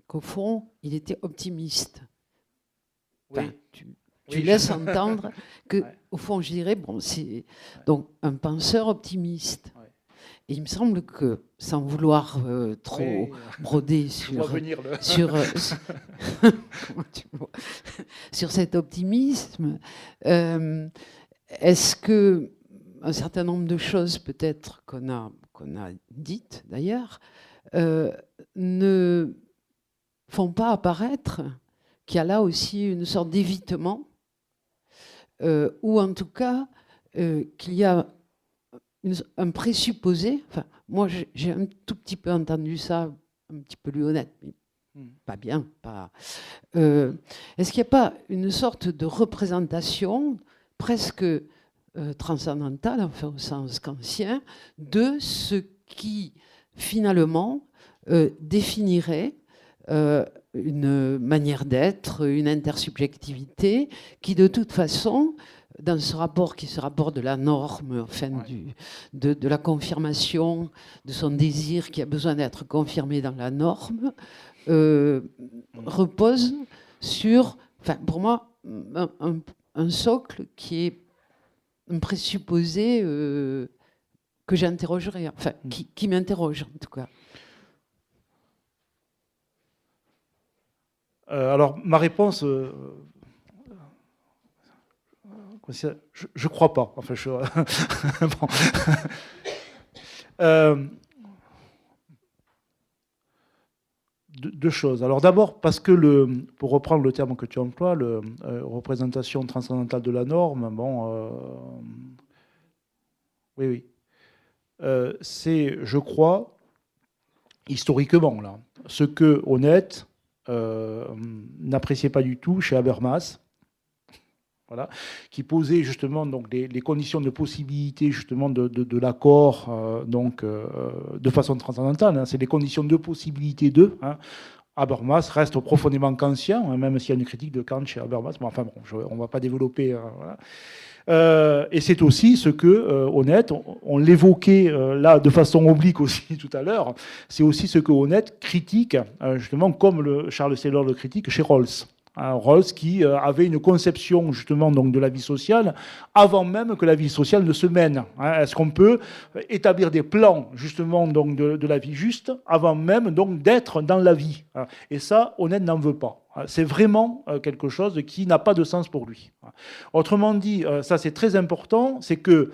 qu'au fond, il était optimiste. Enfin, Oui. Tu laisses entendre que, au fond, je dirais, bon, c'est donc un penseur optimiste. Ouais. Et il me semble que, sans vouloir trop broder sur cet optimisme, est-ce que un certain nombre de choses, peut-être qu'on a dites d'ailleurs, ne font pas apparaître qu'il y a là aussi une sorte d'évitement, ou en tout cas qu'il y a un présupposé. Enfin, moi, j'ai un tout petit peu entendu ça, un petit peu lu Honnête, mais pas bien. Est-ce qu'il n'y a pas une sorte de représentation presque transcendantale, enfin au sens kantien, de ce qui finalement définirait une manière d'être, une intersubjectivité qui de toute façon, dans ce rapport qui est ce rapport de la norme, enfin de la confirmation de son désir qui a besoin d'être confirmé dans la norme, repose sur, enfin pour moi, un socle qui est un présupposé que j'interrogerai, enfin qui m'interroge en tout cas. Alors ma réponse, je crois pas. Enfin, bon. Deux choses. Alors d'abord, parce que pour reprendre le terme que tu emploies, représentation transcendantale de la norme, bon, oui. C'est, je crois, historiquement, là, ce que Honnête n'appréciait pas du tout chez Habermas. Voilà, qui posait justement donc les conditions de possibilité justement de l'accord de façon transcendantale. Hein. C'est les conditions de possibilité de. Hein. Habermas reste profondément kantien, hein, même s'il y a une critique de Kant chez Habermas. Mais enfin bon, on ne va pas développer. Voilà. Et c'est aussi ce que Honneth, on l'évoquait là de façon oblique aussi tout à l'heure, c'est aussi ce que Honneth critique, justement comme Charles Taylor le critique chez Rawls. Rawls qui avait une conception justement donc de la vie sociale avant même que la vie sociale ne se mène. Est-ce qu'on peut établir des plans justement donc de la vie juste avant même donc d'être dans la vie? Et ça, Honneth n'en veut pas. C'est vraiment quelque chose qui n'a pas de sens pour lui. Autrement dit, ça c'est très important, c'est que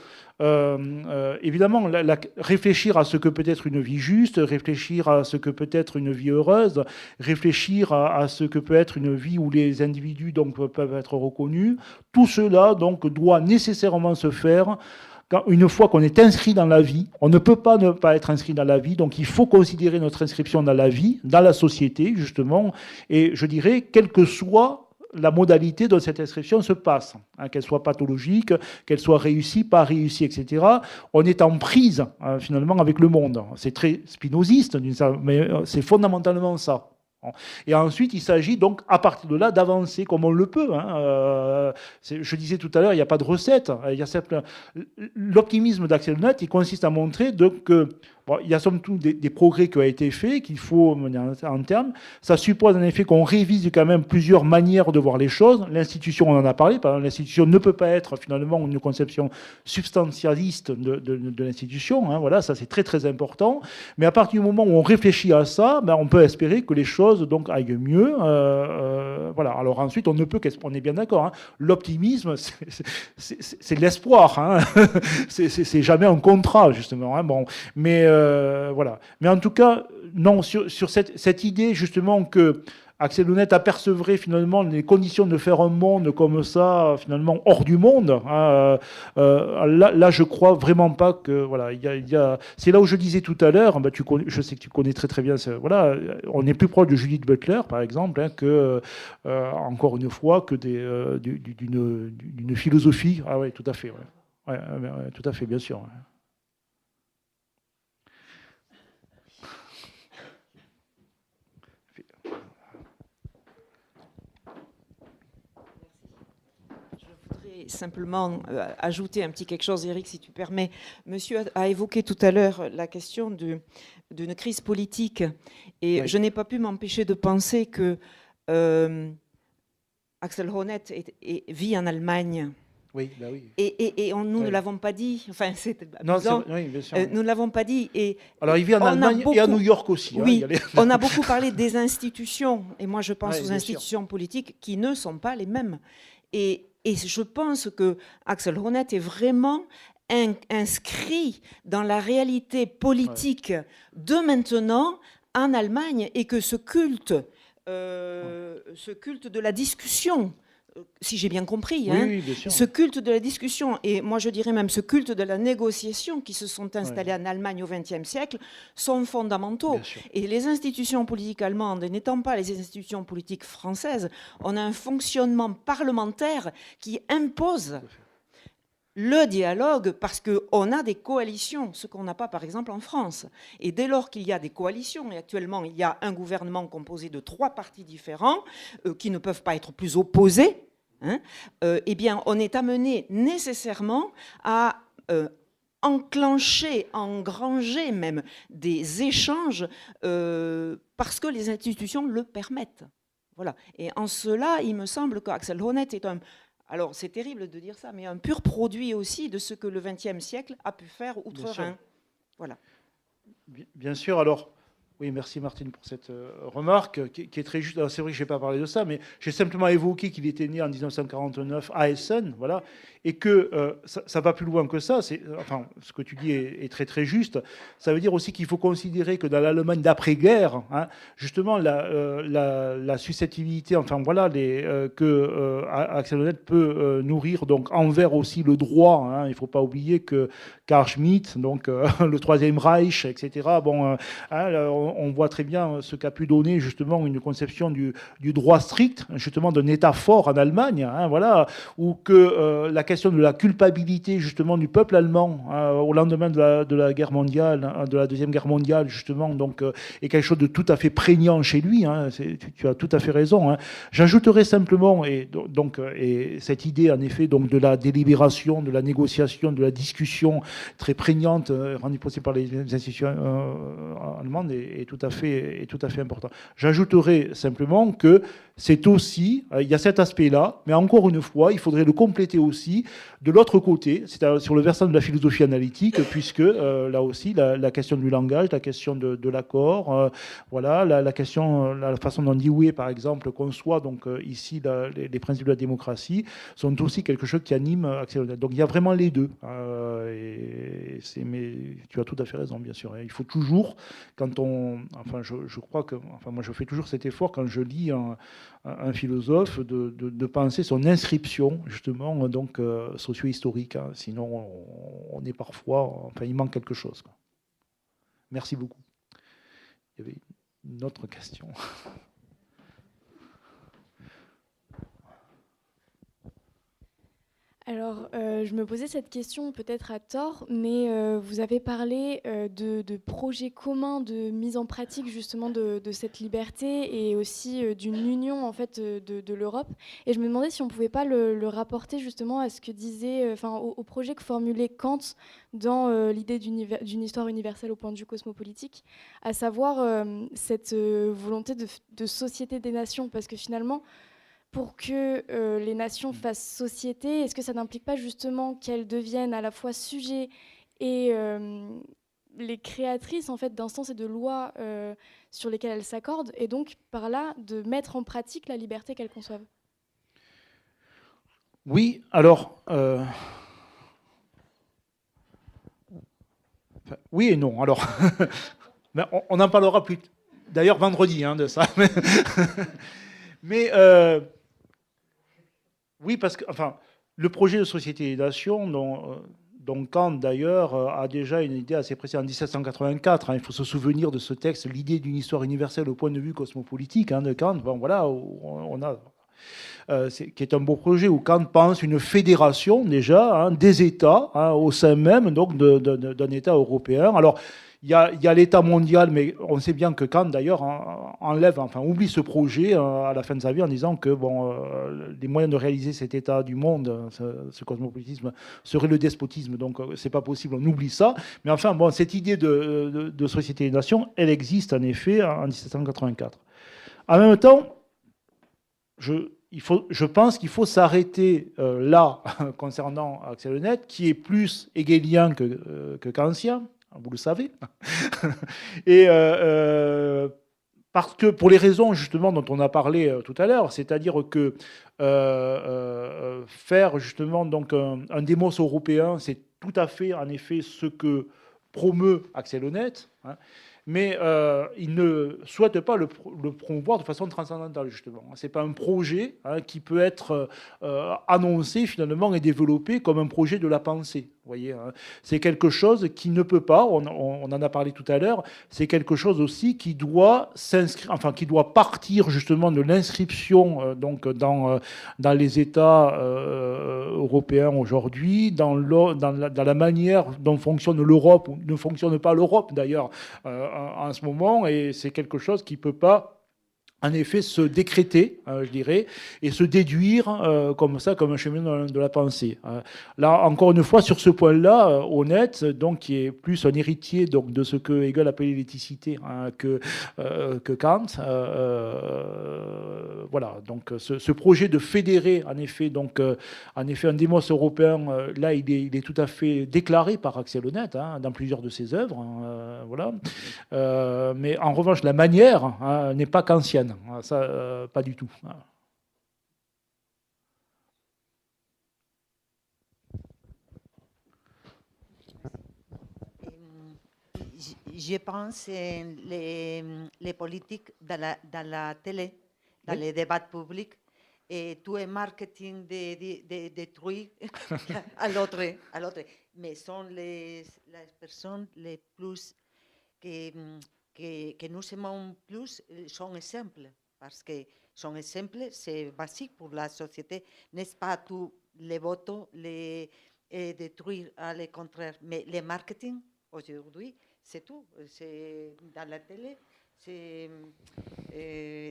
évidemment, réfléchir à ce que peut être une vie juste, réfléchir à ce que peut être une vie heureuse, réfléchir à ce que peut être une vie où les individus donc, peuvent être reconnus, tout cela donc, doit nécessairement se faire une fois qu'on est inscrit dans la vie. On ne peut pas ne pas être inscrit dans la vie, donc il faut considérer notre inscription dans la vie, dans la société, justement, et je dirais, quelle que soit la modalité dont cette inscription se passe, hein, qu'elle soit pathologique, qu'elle soit réussie, pas réussie, etc. On est en prise, finalement, avec le monde. C'est très spinoziste, mais c'est fondamentalement ça. Et ensuite, il s'agit donc, à partir de là, d'avancer comme on le peut. Hein. Je disais tout à l'heure, il n'y a pas de recette. L'optimisme d'Axel Honneth, il consiste à montrer que il y a somme toute des progrès qui ont été faits, qu'il faut mener en terme. Ça suppose en effet qu'on révise quand même plusieurs manières de voir les choses. L'institution, on en a parlé, par exemple, l'institution ne peut pas être finalement une conception substantialiste de l'institution. Hein. Voilà, ça c'est très très important. Mais à partir du moment où on réfléchit à ça, on peut espérer que les choses donc aillent mieux. Voilà. Alors ensuite, on ne peut on est bien d'accord. Hein. L'optimisme, c'est l'espoir. Hein. C'est jamais un contrat justement. Hein. Bon, mais voilà. Mais en tout cas, non, sur cette idée justement que Axel Honneth apercevrait finalement les conditions de faire un monde comme ça, finalement hors du monde. Hein, là, je crois vraiment pas que voilà. C'est là où je disais tout à l'heure. Je sais que tu connais très très bien. Voilà, on est plus proche de Judith Butler, par exemple, hein, que encore une fois que d'une philosophie. Ah oui, tout à fait. Ouais. Ouais, tout à fait, bien sûr. Ouais. Simplement ajouter un petit quelque chose, Eric, si tu permets. Monsieur a évoqué tout à l'heure la question d'une crise politique. Et oui. Je n'ai pas pu m'empêcher de penser que Axel Honneth vit en Allemagne. Oui, bah oui. Et nous ne l'avons pas dit. Enfin, c'est amusant. Oui, bien sûr. Nous ne l'avons pas dit. Et alors, il vit en Allemagne et à New York aussi. Oui, hein, on a beaucoup parlé des institutions. Et moi, je pense aux institutions politiques qui ne sont pas les mêmes. Et je pense que Axel Honneth est vraiment inscrit dans la réalité politique de maintenant en Allemagne et que ce culte de la discussion, si j'ai bien compris, oui, bien sûr. Ce culte de la discussion, et moi je dirais même ce culte de la négociation qui se sont installés en Allemagne au XXe siècle, sont fondamentaux. Et les institutions politiques allemandes, n'étant pas les institutions politiques françaises, on a un fonctionnement parlementaire qui impose le dialogue parce qu'on a des coalitions, ce qu'on n'a pas par exemple en France. Et dès lors qu'il y a des coalitions, et actuellement il y a un gouvernement composé de 3 partis différents qui ne peuvent pas être plus opposés, hein, eh bien on est amené nécessairement à enclencher, engranger même des échanges parce que les institutions le permettent. Voilà. Et en cela, il me semble qu'Axel Honneth est alors c'est terrible de dire ça, mais un pur produit aussi de ce que le XXe siècle a pu faire outre-Rhin. Voilà. Bien sûr, alors, oui, merci Martine pour cette remarque qui est très juste. Alors c'est vrai que je n'ai pas parlé de ça, mais j'ai simplement évoqué qu'il était né en 1949 à Essen, voilà, et que ça va plus loin que ça. Enfin, ce que tu dis est très très juste. Ça veut dire aussi qu'il faut considérer que dans l'Allemagne d'après-guerre, hein, justement, la susceptibilité, enfin voilà, que Axel Honneth peut nourrir donc envers aussi le droit. Hein, il ne faut pas oublier que Carl Schmitt, donc le Troisième Reich, etc. Bon, on voit très bien ce qu'a pu donner justement une conception du droit strict, justement d'un État fort en Allemagne, hein, voilà, où que la question de la culpabilité justement du peuple allemand au lendemain de la guerre mondiale, de la Deuxième Guerre mondiale, justement, donc, est quelque chose de tout à fait prégnant chez lui. Hein, tu as tout à fait raison. Hein. J'ajouterai simplement, et cette idée en effet donc, de la délibération, de la négociation, de la discussion très prégnante rendue possible par les institutions allemandes est tout à fait important. J'ajouterai simplement que c'est aussi, il y a cet aspect-là, mais encore une fois, il faudrait le compléter aussi de l'autre côté, c'est-à-dire sur le versant de la philosophie analytique, puisque là aussi, la question du langage, la question de l'accord, voilà, la question, la façon dont Dewey, par exemple, conçoit donc ici les principes de la démocratie, sont aussi quelque chose qui anime Axel Honneth. Donc il y a vraiment les deux. Mais tu as tout à fait raison, bien sûr. Il faut toujours, quand je crois que, moi je fais toujours cet effort quand je lis un philosophe de penser son inscription justement donc socio-historique. Hein. Sinon, on est parfois, il manque quelque chose. Quoi. Merci beaucoup. Il y avait une autre question. Alors, je me posais cette question peut-être à tort, mais vous avez parlé de projets communs de mise en pratique justement de cette liberté et aussi d'une union en fait de l'Europe. Et je me demandais si on ne pouvait pas le rapporter justement à ce que disait, au projet que formulait Kant dans l'idée d'une histoire universelle au point de vue cosmopolitique, à savoir cette volonté de société des nations, parce que finalement, pour que les nations fassent société, est-ce que ça n'implique pas justement qu'elles deviennent à la fois sujets et les créatrices en fait d'instances et de lois sur lesquelles elles s'accordent, et donc par là de mettre en pratique la liberté qu'elles conçoivent? Oui, alors oui et non. Alors mais on en parlera plus d'ailleurs vendredi de ça. Mais oui, parce que le projet de société des nations, dont Kant d'ailleurs a déjà une idée assez précise en 1784. Il faut se souvenir de ce texte, l'idée d'une histoire universelle au point de vue cosmopolitique de Kant. Bon, voilà, on a qui est un beau projet où Kant pense une fédération déjà des États au sein même donc d'un État européen. Alors il y a l'État mondial, mais on sait bien que Kant, d'ailleurs, oublie ce projet à la fin de sa vie en disant que les moyens de réaliser cet État du monde, ce cosmopolitisme, serait le despotisme. Donc, c'est pas possible, on oublie ça. Mais cette idée de société des nations, elle existe en effet en 1784. En même temps, je pense qu'il faut s'arrêter là, concernant Axel Honneth, qui est plus hegelien que kantien. Vous le savez. Et parce que pour les raisons justement dont on a parlé tout à l'heure, c'est-à-dire que faire justement donc un démos européen, c'est tout à fait en effet ce que promeut Axel Honneth, mais il ne souhaite pas le promouvoir de façon transcendantale, justement. Ce n'est pas un projet qui peut être annoncé, finalement, et développé comme un projet de la pensée. Vous voyez, c'est quelque chose qui ne peut pas, on en a parlé tout à l'heure, c'est quelque chose aussi qui doit s'inscrire, qui doit partir justement de l'inscription donc dans les États européens aujourd'hui, dans la manière dont fonctionne l'Europe, ou ne fonctionne pas l'Europe d'ailleurs en ce moment, et c'est quelque chose qui ne peut pas en effet se décréter, je dirais, et se déduire comme ça, comme un chemin de la pensée. Là, encore une fois, sur ce point-là, Honneth, donc, qui est plus un héritier donc, de ce que Hegel appelait l'éthicité que Kant, voilà, donc ce projet de fédérer, en effet, un démos européen, là, il est tout à fait déclaré par Axel Honneth dans plusieurs de ses œuvres, voilà. Mais en revanche, la manière n'est pas kantienne. Ça, pas du tout. Je pense les politiques dans la télé, dans les débats publics, et tout est marketing de détruire à l'autre. Mais sont les personnes les plus que nous aimons plus sont simples, parce que sont simples, c'est basique pour la société, n'est-ce pas tous les votes, les détruire à le contraire, mais le marketing, aujourd'hui, c'est tout, c'est dans la télé, c'est,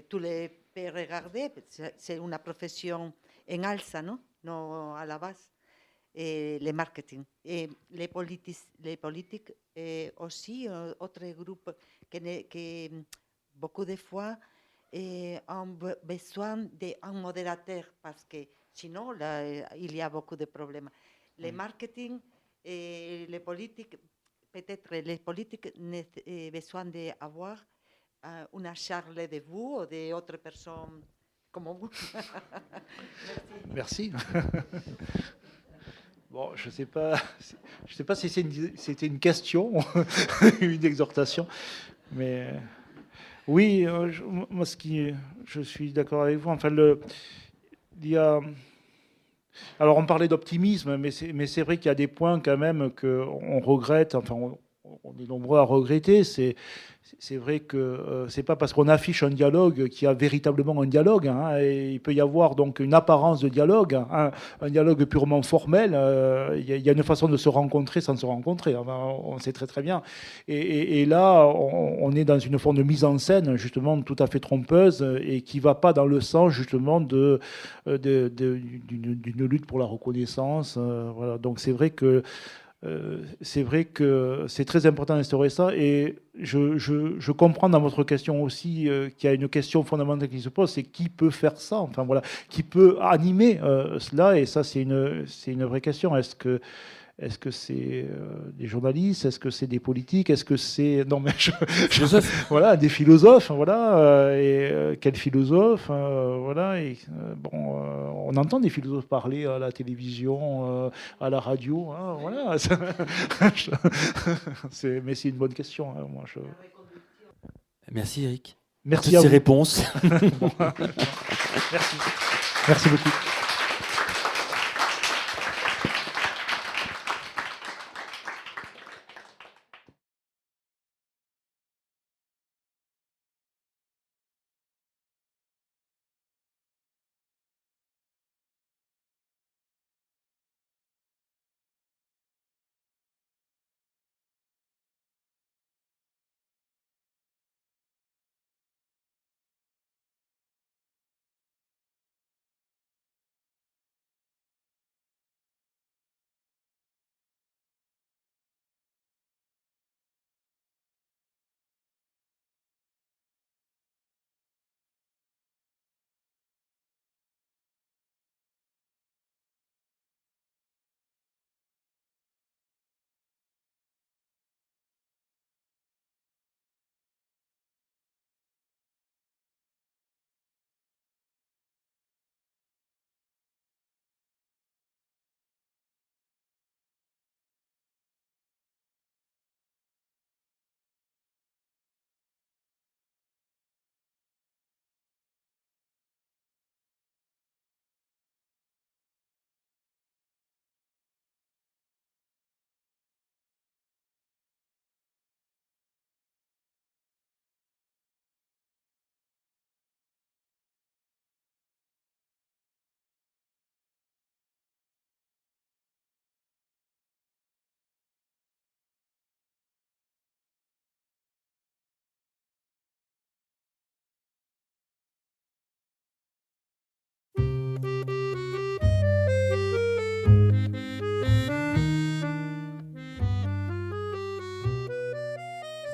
tous les peuvent regarder, c'est une profession en alza, non? Non à la base. Et le marketing. Et les politiques aussi, autre groupe que beaucoup de fois ont besoin d'un modérateur parce que sinon, là, il y a beaucoup de problèmes. Le marketing et les politiques, peut-être les politiques ont besoin d'avoir une charge de vous ou d'autres personnes comme vous. Merci. Bon, je ne sais pas si c'était une question, une exhortation, mais oui, moi, je suis d'accord avec vous. Enfin, il y a, alors on parlait d'optimisme, mais c'est vrai qu'il y a des points quand même qu'on regrette. Enfin, on est nombreux à regretter. C'est vrai que c'est pas parce qu'on affiche un dialogue qu'il y a véritablement un dialogue. Hein, et il peut y avoir donc une apparence de dialogue, hein, un dialogue purement formel. Il y a une façon de se rencontrer sans se rencontrer. Enfin, on sait très très bien. Et là, on est dans une forme de mise en scène justement tout à fait trompeuse et qui va pas dans le sens justement d'une lutte pour la reconnaissance. Voilà. Donc c'est vrai que c'est très important d'instaurer ça et je comprends dans votre question aussi qu'il y a une question fondamentale qui se pose, c'est qui peut faire ça, enfin voilà, qui peut animer cela, et ça c'est une vraie question. Est-ce que c'est des journalistes? Est-ce que c'est des politiques? Est-ce que c'est voilà, des philosophes? Voilà, et quels philosophes? Voilà, et bon, on entend des philosophes parler à la télévision, à la radio. Hein, voilà, mais c'est une bonne question. Hein, moi, Merci Eric. Merci pour à ces vous. réponses. Merci. Merci beaucoup.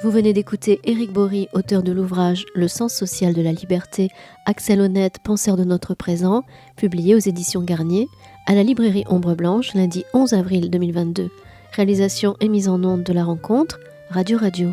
Vous venez d'écouter Éric Bory, auteur de l'ouvrage Le sens social de la liberté, Axel Honneth, penseur de notre présent, publié aux éditions Garnier, à la librairie Ombre Blanche, lundi 11 avril 2022. Réalisation et mise en onde de la rencontre, Radio Radio.